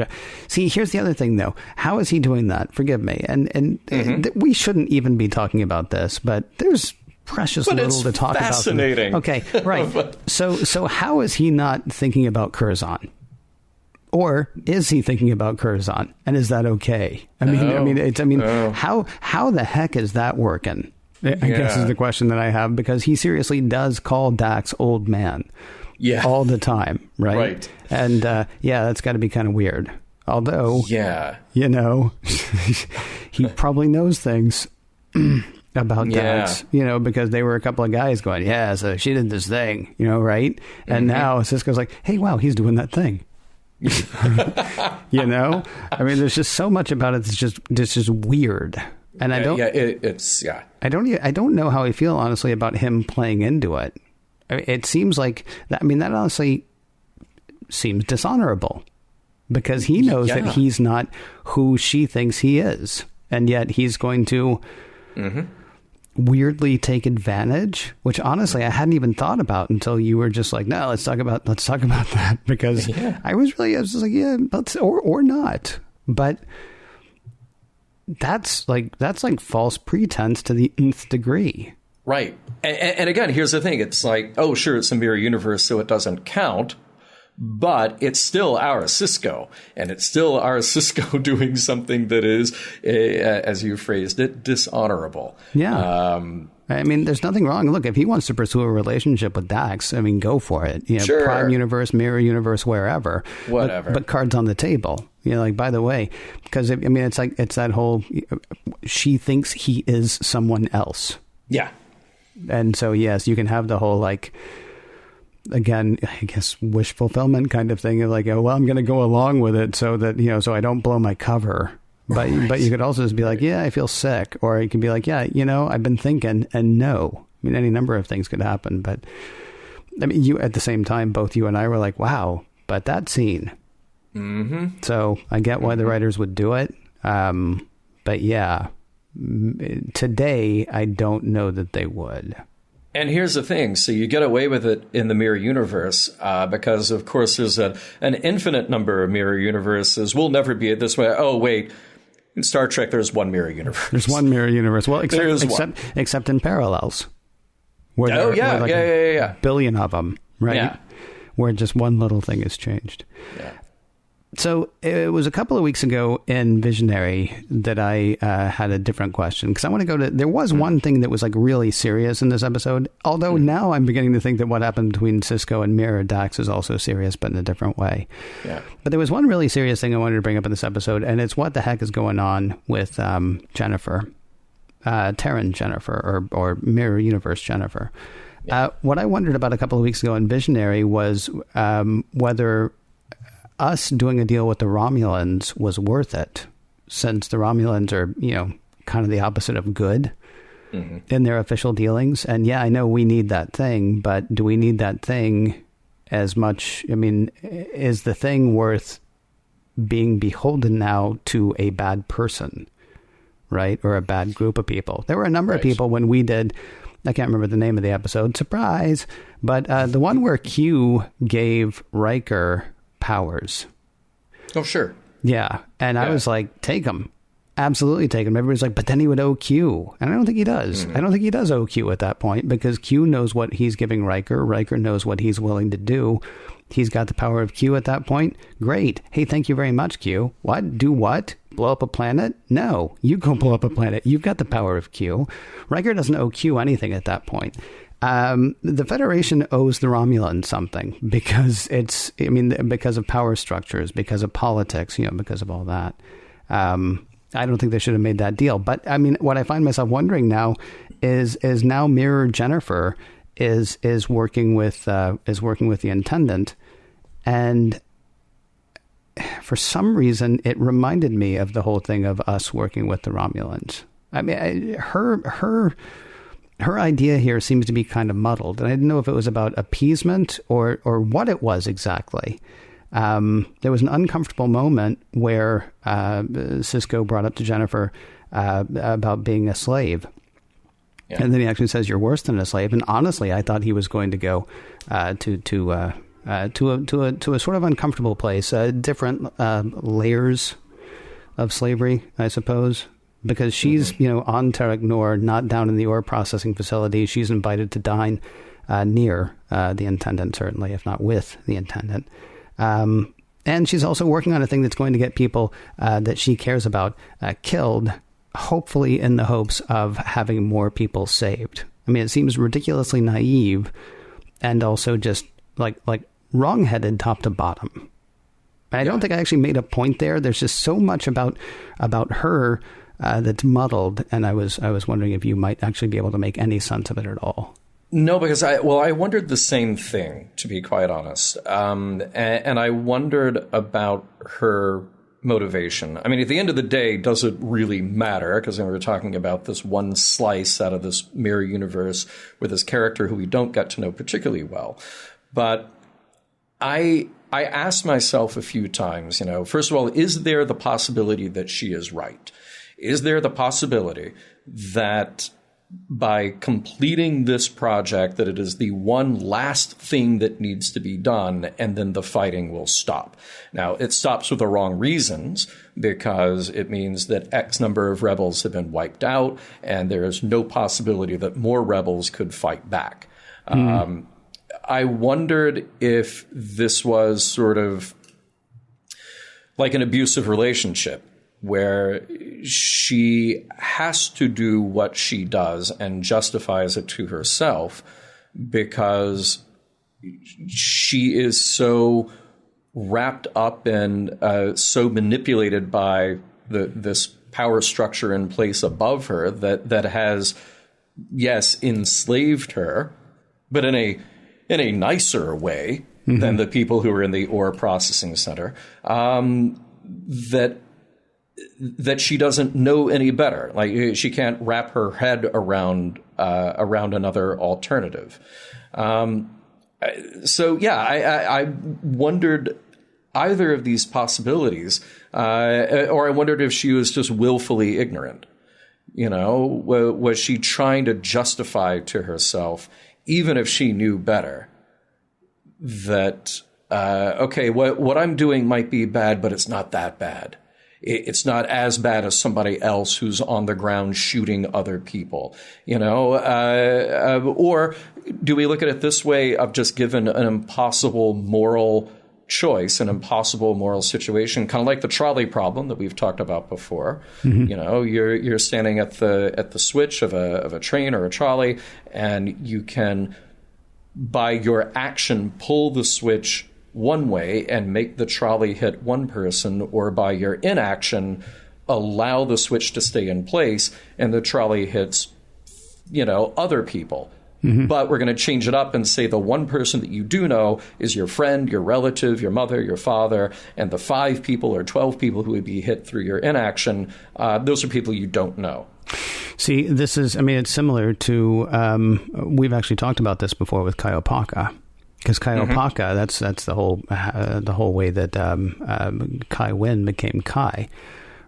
See, here's the other thing, though. How is he doing that? Forgive me. And we shouldn't even be talking about this, but there's precious little to talk about. Fascinating. Okay, right. So how is he not thinking about Curzon? Or is he thinking about Curzon? And is that okay? How the heck is that working? I guess is the question that I have, because he seriously does call Dax old man all the time. Right. And that's got to be kind of weird. Although, he probably knows things about Dax, because they were a couple of guys going, so she did this thing, right? And now Sisko's like, hey, wow, he's doing that thing. I mean, there's just so much about it that's just weird, and I don't know how I feel honestly about him playing into it. I mean, it seems like that. I mean, that honestly seems dishonorable, because he knows that he's not who she thinks he is, and yet he's going to weirdly take advantage, which honestly I hadn't even thought about until you were just like, no, let's talk about that, because I was just like, let's or not. But that's like false pretense to the nth degree. Right. And again, here's the thing. It's like, oh, sure, it's a mirror universe, so it doesn't count. but it's still our Sisko, and it's still our Sisko doing something that is, as you phrased it, dishonorable. Yeah. I mean, there's nothing wrong. Look, if he wants to pursue a relationship with Dax, I mean, go for it. You know, sure. Prime universe, mirror universe, wherever. Whatever. But cards on the table. You know, like, by the way, because, I mean, it's like, it's that whole, she thinks he is someone else. Yeah. And so, yes, you can have the whole, like, again, I guess, wish fulfillment kind of thing. Like, oh, well, I'm going to go along with it so that, you know, so I don't blow my cover. But but you could also just be like, yeah, I feel sick. Or you can be like, yeah, you know, I've been thinking, and no. I mean, any number of things could happen. But I mean, you at the same time, both you and I were like, wow, but that scene. Mm-hmm. So I get why the writers would do it. But yeah, today, I don't know that they would. And here's the thing. So you get away with it in the mirror universe because, of course, there's an infinite number of mirror universes. We'll never be this way. Oh, wait. In Star Trek, there's one mirror universe. There's one mirror universe. Well, except in parallels. Where a billion of them, right? Yeah. Where just one little thing has changed. Yeah. So it was a couple of weeks ago in Visionary that I had a different question, because I want to go to, there was one thing that was like really serious in this episode, although now I'm beginning to think that what happened between Sisko and Mirror Dax is also serious, but in a different way. Yeah. But there was one really serious thing I wanted to bring up in this episode, and it's what the heck is going on with Jennifer, Terran Jennifer, or Mirror Universe Jennifer. Yeah. What I wondered about a couple of weeks ago in Visionary was whether us doing a deal with the Romulans was worth it, since the Romulans are, you know, kind of the opposite of good in their official dealings. And yeah, I know we need that thing, but do we need that thing as much? I mean, is the thing worth being beholden now to a bad person, right? Or a bad group of people? There were a number of people when we did, I can't remember the name of the episode, surprise, but the one where Q gave Riker powers. Oh, sure. Yeah. And I was like, take him. Absolutely take him. Everybody's like, but then he would owe Q. And I don't think he does. I don't think he does owe Q at that point, because Q knows what he's giving Riker. Riker knows what he's willing to do. He's got the power of Q at that point. Great. Hey, thank you very much, Q. What? Do what? Blow up a planet? No. You go blow up a planet. You've got the power of Q. Riker doesn't owe Q anything at that point. The Federation owes the Romulans something, because because of power structures, because of politics, you know, because of all that. I don't think they should have made that deal. But I mean, what I find myself wondering now is now Mirror Jennifer is working with the Intendant, and for some reason it reminded me of the whole thing of us working with the Romulans. I mean, her idea here seems to be kind of muddled, and I didn't know if it was about appeasement or what it was exactly. There was an uncomfortable moment where Sisko brought up to Jennifer about being a slave. Yeah. And then he actually says, you're worse than a slave. And honestly, I thought he was going to go to a sort of uncomfortable place, different layers of slavery, I suppose. Because she's, you know, on Terek Nor, not down in the ore processing facility. She's invited to dine near the Intendant, certainly, if not with the Intendant. And she's also working on a thing that's going to get people that she cares about killed, hopefully in the hopes of having more people saved. I mean, it seems ridiculously naive and also just like wrong-headed top to bottom. And I don't think I actually made a point there. There's just so much about her that's muddled, and I was wondering if you might actually be able to make any sense of it at all. No, because I wondered the same thing, to be quite honest, and I wondered about her motivation. I mean, at the end of the day, does it really matter? Because we were talking about this one slice out of this mirror universe with this character who we don't get to know particularly well, but I asked myself a few times, you know, first of all, is there the possibility that she is right? Is there the possibility that by completing this project, that it is the one last thing that needs to be done, and then the fighting will stop? Now, it stops for the wrong reasons, because it means that X number of rebels have been wiped out, and there is no possibility that more rebels could fight back. I wondered if this was sort of like an abusive relationship where she has to do what she does and justifies it to herself because she is so wrapped up and so manipulated by this power structure in place above her that has, yes, enslaved her, but in a nicer way than the people who are in the ore processing center, that she doesn't know any better. Like, she can't wrap her head around another alternative. So yeah, I wondered either of these possibilities, or I wondered if she was just willfully ignorant. You know, was she trying to justify to herself, even if she knew better, that, okay, what I'm doing might be bad, but it's not that bad. It's not as bad as somebody else who's on the ground shooting other people, you know? Or do we look at it this way of just given an impossible moral choice, an impossible moral situation, kind of like the trolley problem that we've talked about before? You know, you're standing at the switch of a train or a trolley, and you can, by your action, pull the switch one way and make the trolley hit one person, or by your inaction, allow the switch to stay in place and the trolley hits, you know, other people. But we're going to change it up and say the one person that you do know is your friend, your relative, your mother, your father, and the 5 people or 12 people who would be hit through your inaction, those are people you don't know. See, this is, I mean, it's similar to, we've actually talked about this before with Kaiopaka. Because Kaiopaka, that's the whole way that Kai Wynn became Kai,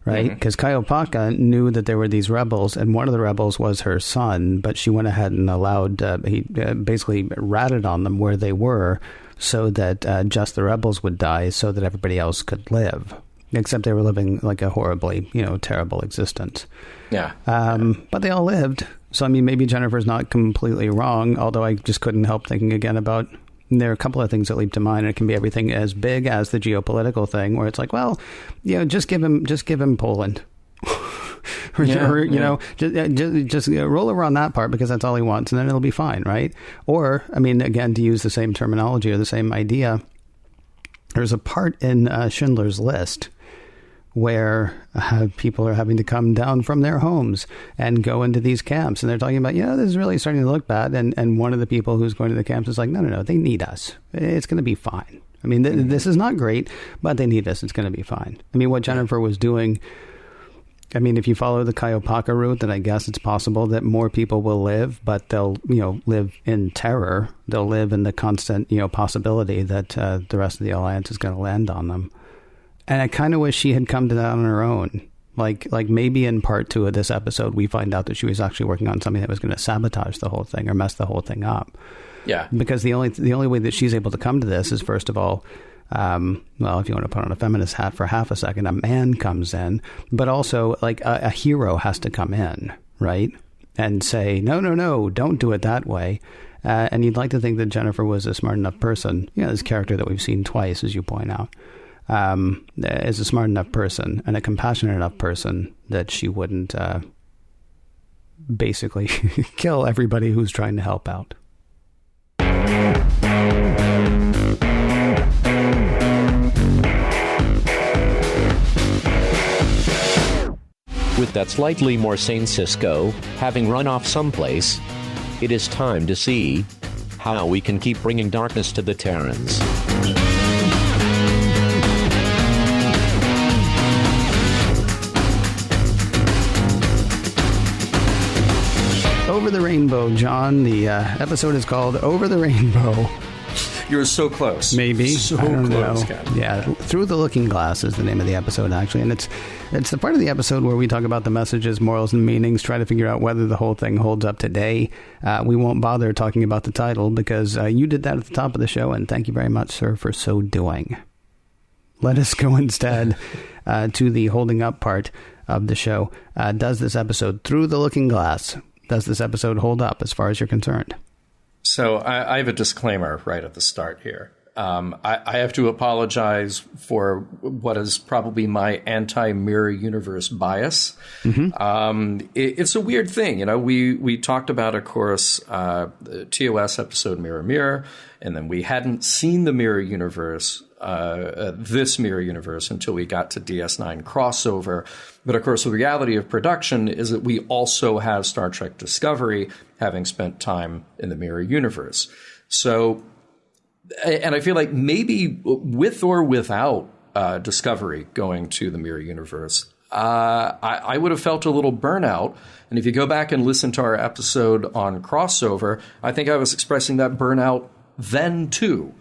right? Because Kaiopaka knew that there were these rebels, and one of the rebels was her son, but she went ahead and allowed, he basically ratted on them where they were so that just the rebels would die so that everybody else could live. Except they were living like a horribly, you know, terrible existence. Yeah. But they all lived. So, I mean, maybe Jennifer's not completely wrong, although I just couldn't help thinking again about... There are a couple of things that leap to mind, and it can be everything as big as the geopolitical thing, where it's like, well, you know, just give him Poland, or you know, just roll over on that part because that's all he wants, and then it'll be fine, right? Or, I mean, again, to use the same terminology or the same idea, there's a part in Schindler's List where people are having to come down from their homes and go into these camps. And they're talking about, yeah, this is really starting to look bad. And one of the people who's going to the camps is like, no, they need us. It's going to be fine. I mean, this is not great, but they need us. It's going to be fine. I mean, what Jennifer was doing, I mean, if you follow the Kaiopaka route, then I guess it's possible that more people will live, but they'll, you know, live in terror. They'll live in the constant, you know, possibility that the rest of the alliance is going to land on them. And I kind of wish she had come to that on her own. Like maybe in part 2 of this episode, we find out that she was actually working on something that was going to sabotage the whole thing or mess the whole thing up. Yeah. Because the only way that she's able to come to this is, first of all, well, if you want to put on a feminist hat for half a second, a man comes in, but also like a hero has to come in, right? And say, no, don't do it that way. And you'd like to think that Jennifer was a smart enough person, you know, this character that we've seen twice, as you point out, is a smart enough person and a compassionate enough person that she wouldn't basically kill everybody who's trying to help out. With that slightly more sane Sisko having run off someplace, it is time to see how we can keep bringing darkness to the Terrans. Over the Rainbow, John. The episode is called Over the Rainbow. You were so close. Maybe. So I don't close, know. Captain. Yeah, Through the Looking Glass is the name of the episode, actually. And it's the part of the episode where we talk about the messages, morals, and meanings, try to figure out whether the whole thing holds up today. We won't bother talking about the title because you did that at the top of the show, and thank you very much, sir, for so doing. Let us go instead to the holding up part of the show. Does this episode, Through the Looking Glass, does this episode hold up as far as you're concerned? So I have a disclaimer right at the start here. I have to apologize for what is probably my anti-mirror universe bias. It's a weird thing. We talked about, of course, the TOS episode Mirror Mirror, and then we hadn't seen the mirror universe, this mirror universe, until we got to DS9 crossover. But of course, the reality of production is that we also have Star Trek Discovery, having spent time in the mirror universe. So, and I feel like maybe with or without Discovery going to the mirror universe, I would have felt a little burnout. And if you go back and listen to our episode on crossover, I think I was expressing that burnout then too.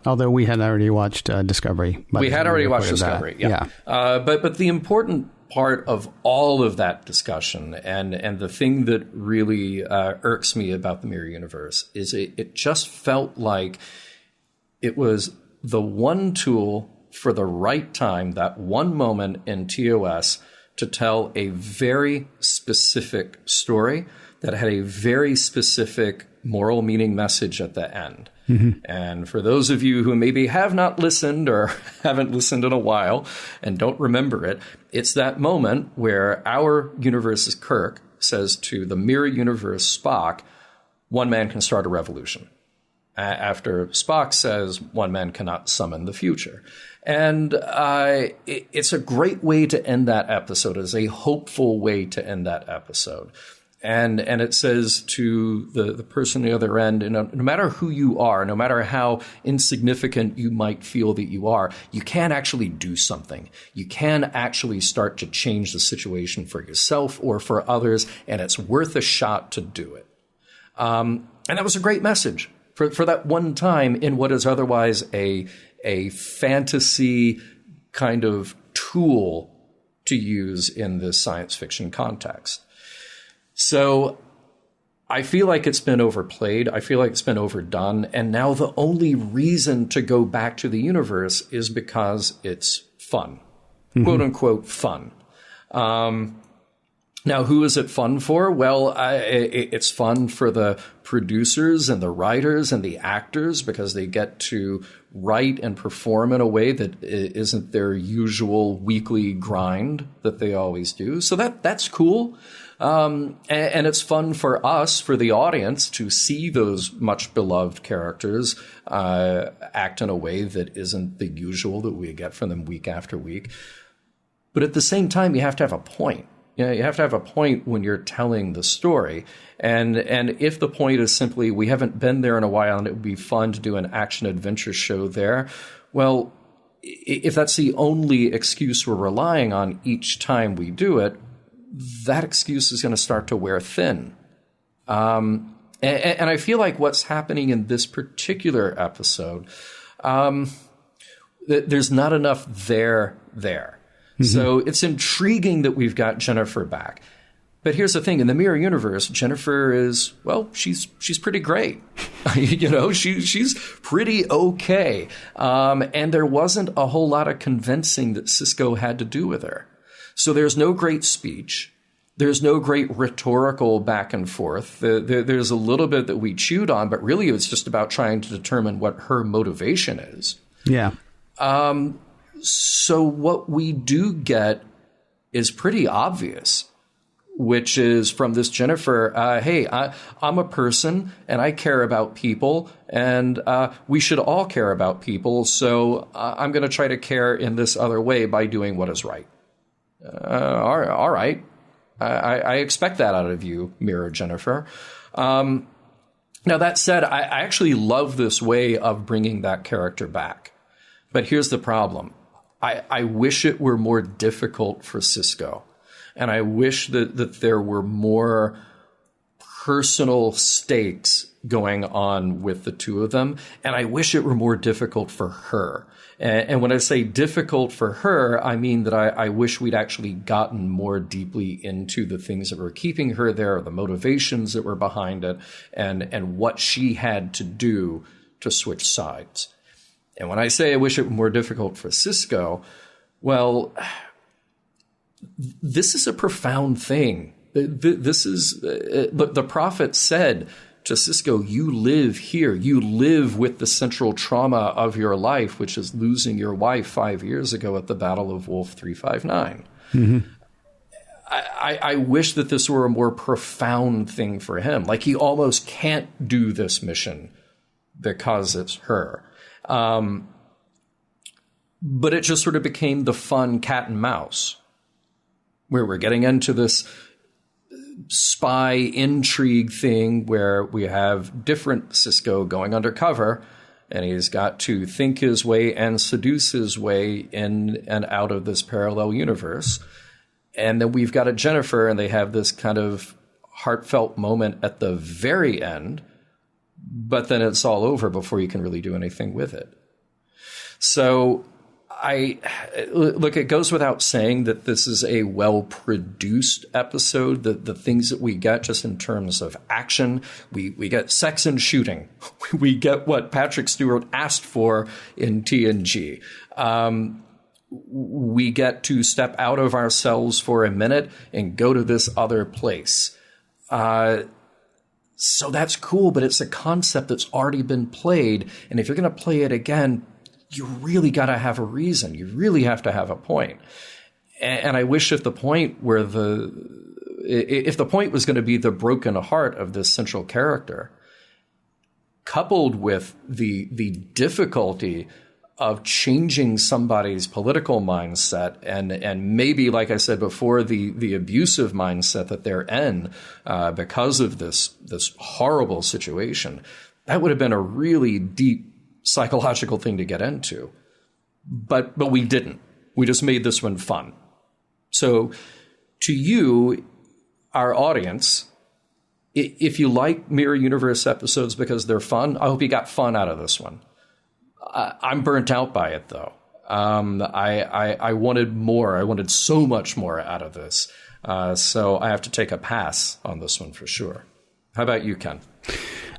Although we had already watched Discovery. We had already watched Discovery, yeah. But the important part of all of that discussion, and the thing that really irks me about the mirror universe, is it just felt like it was the one tool for the right time, that one moment in TOS, to tell a very specific story that had a very specific moral meaning message at the end. And for those of you who maybe have not listened or haven't listened in a while and don't remember it, it's that moment where our universe's Kirk says to the mirror universe Spock, one man can start a revolution. After Spock says, one man cannot summon the future. And it's a great way to end that episode. It's a hopeful way to end that episode. And it says to the person on the other end, no matter who you are, no matter how insignificant you might feel that you are, you can actually do something. You can actually start to change the situation for yourself or for others, and it's worth a shot to do it. And that was a great message for that one time in what is otherwise a fantasy kind of tool to use in this science fiction context. So I feel like it's been overplayed. I feel like it's been overdone. And now the only reason to go back to the universe is because it's fun, quote unquote fun. Now, who is it fun for? Well, it's fun for the producers and the writers and the actors, because they get to write and perform in a way that isn't their usual weekly grind that they always do. So that's cool. And it's fun for us, for the audience, to see those much beloved characters act in a way that isn't the usual that we get from them week after week. But at the same time, you have to have a point. You have to have a point when you're telling the story. And if the point is simply, we haven't been there in a while and it would be fun to do an action adventure show there, well, if that's the only excuse we're relying on each time we do it, that excuse is going to start to wear thin. And I feel like what's happening in this particular episode, there's not enough there. So it's intriguing that we've got Jennifer back. But here's the thing. In the mirror universe, Jennifer is, well, she's pretty great. She's pretty okay. And there wasn't a whole lot of convincing that Sisko had to do with her. So there's no great speech. There's no great rhetorical back and forth. There's a little bit that we chewed on, but really it's just about trying to determine what her motivation is. Yeah. So what we do get is pretty obvious, which is from this Jennifer, hey, I'm a person and I care about people, and we should all care about people. So I'm going to try to care in this other way by doing what is right. All right. I expect that out of you, Mirror Jennifer. Now, that said, I actually love this way of bringing that character back. But here's the problem. I wish it were more difficult for Sisko. And I wish that there were more personal stakes going on with the two of them. And I wish it were more difficult for her. And when I say difficult for her, I mean that I wish we'd actually gotten more deeply into the things that were keeping her there, the motivations that were behind it, and what she had to do to switch sides. And when I say I wish it were more difficult for Sisko, well, this is a profound thing. This is the prophet said to Sisko, you live here. You live with the central trauma of your life, which is losing your wife 5 years ago at the Battle of Wolf 359. Mm-hmm. I wish that this were a more profound thing for him. Like, he almost can't do this mission because it's her. But it just sort of became the fun cat and mouse, where we're getting into this spy intrigue thing where we have different Sisko going undercover, and he's got to think his way and seduce his way in and out of this parallel universe. And then we've got a Jennifer, and they have this kind of heartfelt moment at the very end, but then it's all over before you can really do anything with it. So look, it goes without saying that this is a well-produced episode. The things that we get just in terms of action, we get sex and shooting. We get what Patrick Stewart asked for in TNG. We get to step out of ourselves for a minute and go to this other place. So that's cool, but it's a concept that's already been played. And if you're going to play it again, you really got to have a reason. You really have to have a point. And I wish if the point was going to be the broken heart of this central character, coupled with the difficulty of changing somebody's political mindset and maybe, like I said before, the abusive mindset that they're in because of this horrible situation, that would have been a really deep psychological thing to get into. But we didn't. We just made this one fun. So to you, our audience, if you like Mirror Universe episodes because they're fun, I hope you got fun out of this one. I'm burnt out by it, though. I wanted more. I wanted so much more out of this. So I have to take a pass on this one for sure. How about you, Ken?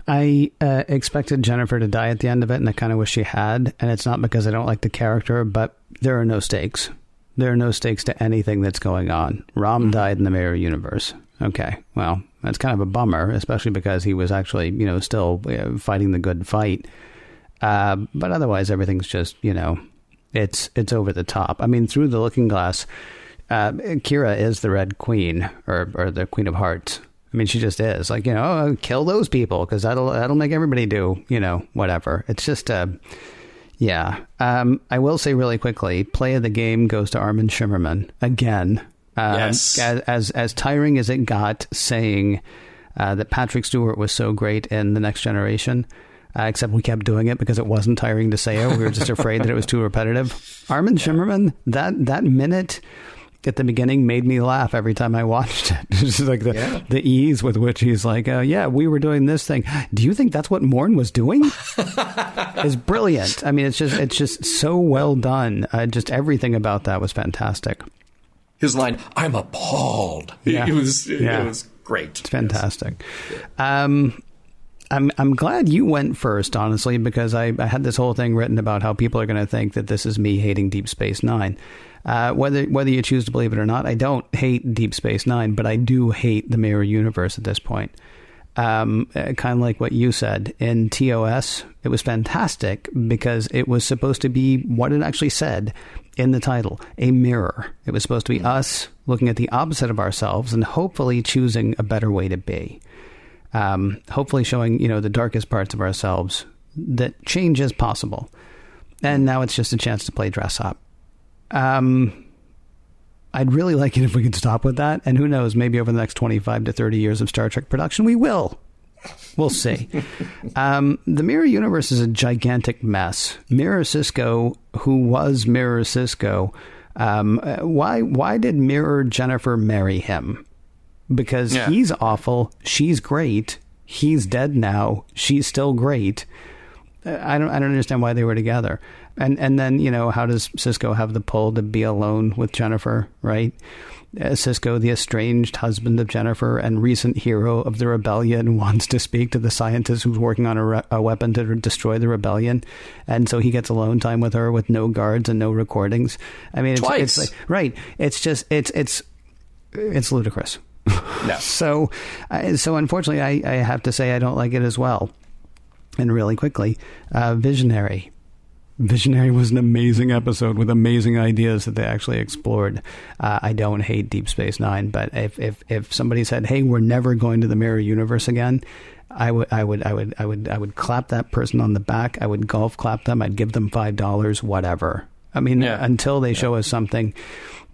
I expected Jennifer to die at the end of it, and I kind of wish she had. And it's not because I don't like the character, but there are no stakes. There are no stakes to anything that's going on. Rom died in the Mirror Universe. Okay, well, that's kind of a bummer, especially because he was actually, still fighting the good fight. But otherwise, everything's just, it's over the top. I mean, through the looking glass, Kira is the Red Queen or the Queen of Hearts. I mean, she just is like, kill those people because that'll make everybody do, whatever. It's just, yeah. I will say really quickly, play of the game goes to Armin Shimmerman again. Yes. As tiring as it got saying that Patrick Stewart was so great in The Next Generation. Except we kept doing it because it wasn't tiring to say it. We were just afraid that it was too repetitive. Armin Shimmerman, that minute at the beginning made me laugh every time I watched it. It's just like the ease with which he's like, we were doing this thing. Do you think that's what Morn was doing? Is brilliant. I mean, it's just so well done. Just everything about that was fantastic. His line, "I'm appalled." Yeah. It was great. It's fantastic. Yes. I'm glad you went first, honestly, because I had this whole thing written about how people are going to think that this is me hating Deep Space Nine. Whether you choose to believe it or not, I don't hate Deep Space Nine, but I do hate the Mirror Universe at this point. Kind of like what you said in TOS, it was fantastic because it was supposed to be what it actually said in the title, a mirror. It was supposed to be us looking at the opposite of ourselves and hopefully choosing a better way to be. Hopefully showing, the darkest parts of ourselves, that change is possible. And now it's just a chance to play dress up. I'd really like it if we could stop with that. And who knows, maybe over the next 25 to 30 years of Star Trek production, we will. We'll see. The Mirror Universe is a gigantic mess. Mirror Sisko, who was Mirror Sisko, why did Mirror Jennifer marry him? Because he's awful, she's great, he's dead now, she's still great. I don't understand why they were together. And then, how does Sisko have the pull to be alone with Jennifer, right? Sisko, the estranged husband of Jennifer and recent hero of the rebellion, wants to speak to the scientist who's working on a weapon to destroy the rebellion. And so he gets alone time with her with no guards and no recordings. I mean, it's like, right. It's just, it's ludicrous. No. So unfortunately, I have to say I don't like it as well. And really quickly, Visionary. Visionary was an amazing episode with amazing ideas that they actually explored. I don't hate Deep Space Nine, but if somebody said, "Hey, we're never going to the mirror universe again," I would clap that person on the back. I would golf clap them. I'd give them $5, whatever. I mean, until they show us something.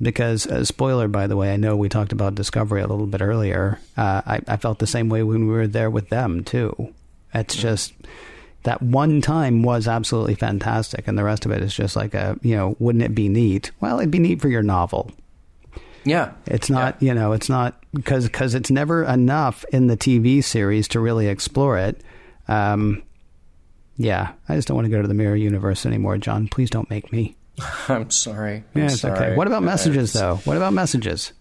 Because, spoiler, by the way, I know we talked about Discovery a little bit earlier. I felt the same way when we were there with them too. It's just that one time was absolutely fantastic, and the rest of it is just like wouldn't it be neat? Well, it'd be neat for your novel. Yeah. It's not, it's not because it's never enough in the TV series to really explore it. I just don't want to go to the mirror universe anymore, John. Please don't make me. I'm sorry. It's okay. What about messages, though? What about messages?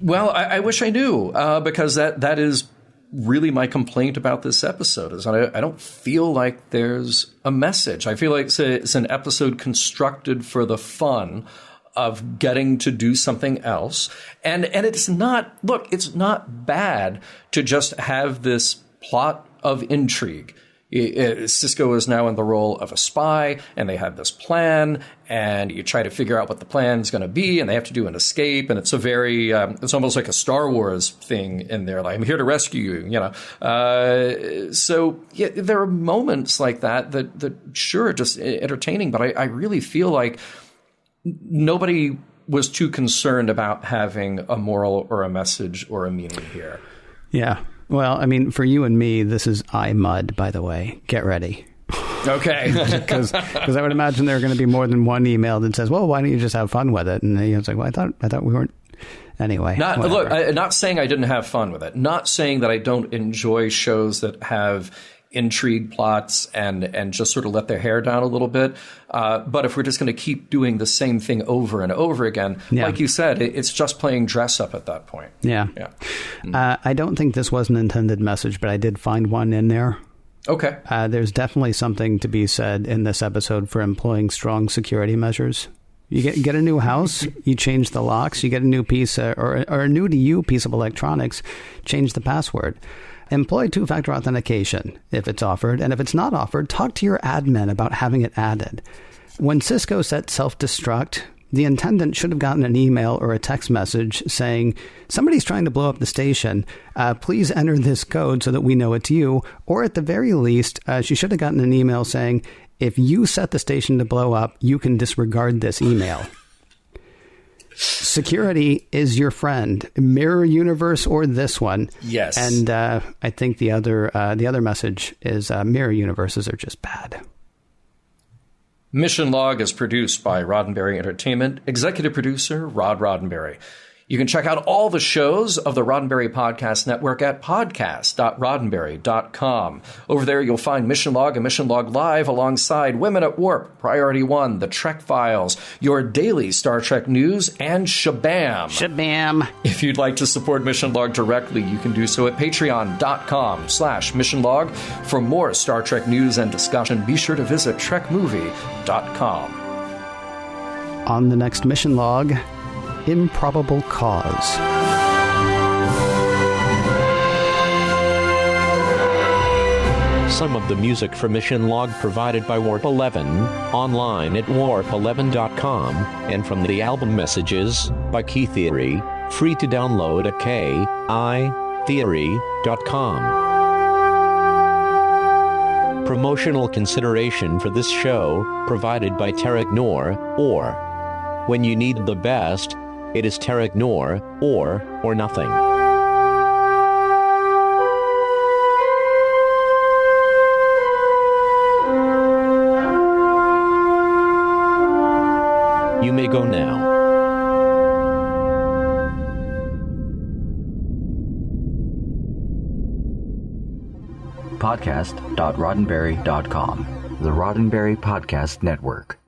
Well, I wish I knew, because that is really my complaint about this episode is I don't feel like there's a message. I feel like it's an episode constructed for the fun of getting to do something else. And it's not, look, it's not bad to just have this plot of intrigue. Sisko is now in the role of a spy, and they have this plan, and you try to figure out what the plan is going to be, and they have to do an escape, and it's a very, it's almost like a Star Wars thing in there, like, I'm here to rescue you, So, yeah, there are moments like that sure, just entertaining, but I really feel like nobody was too concerned about having a moral or a message or a meaning here. Yeah. Well, I mean, for you and me, this is iMud, by the way. Get ready. Okay. Because I would imagine there are going to be more than one email that says, well, why don't you just have fun with it? And it's like, well, I thought we weren't. Anyway. Not saying I didn't have fun with it. Not saying that I don't enjoy shows that have intrigue plots and just sort of let their hair down a little bit. But if we're just going to keep doing the same thing over and over again, like you said, it's just playing dress up at that point. Yeah. I don't think this was an intended message, but I did find one in there. Okay. There's definitely something to be said in this episode for employing strong security measures. You get a new house, you change the locks, you get a new piece or a new to you piece of electronics, change the password. Employ two-factor authentication if it's offered, and if it's not offered, talk to your admin about having it added. When Sisko set self-destruct, the intendant should have gotten an email or a text message saying, somebody's trying to blow up the station. Please enter this code so that we know it's you. Or at the very least, she should have gotten an email saying, if you set the station to blow up, you can disregard this email. Security is your friend, Mirror Universe or this one. Yes. And I think the other message is Mirror Universes are just bad. Mission Log is produced by Roddenberry Entertainment. Executive producer, Rod Roddenberry. You can check out all the shows of the Roddenberry Podcast Network at podcast.roddenberry.com. Over there, you'll find Mission Log and Mission Log Live alongside Women at Warp, Priority One, The Trek Files, your daily Star Trek news, and Shabam. Shabam. If you'd like to support Mission Log directly, you can do so at patreon.com/Mission Log. For more Star Trek news and discussion, be sure to visit trekmovie.com. On the next Mission Log, Improbable Cause. Some of the music for Mission Log provided by Warp 11, online at warp11.com, and from the album Messages by Key Theory, free to download at kitheory.com. Promotional consideration for this show provided by Tarek Noor, or when you need the best, it is Tarek Noor, or nothing. You may go now. Podcast.roddenberry.com, the Roddenberry Podcast Network.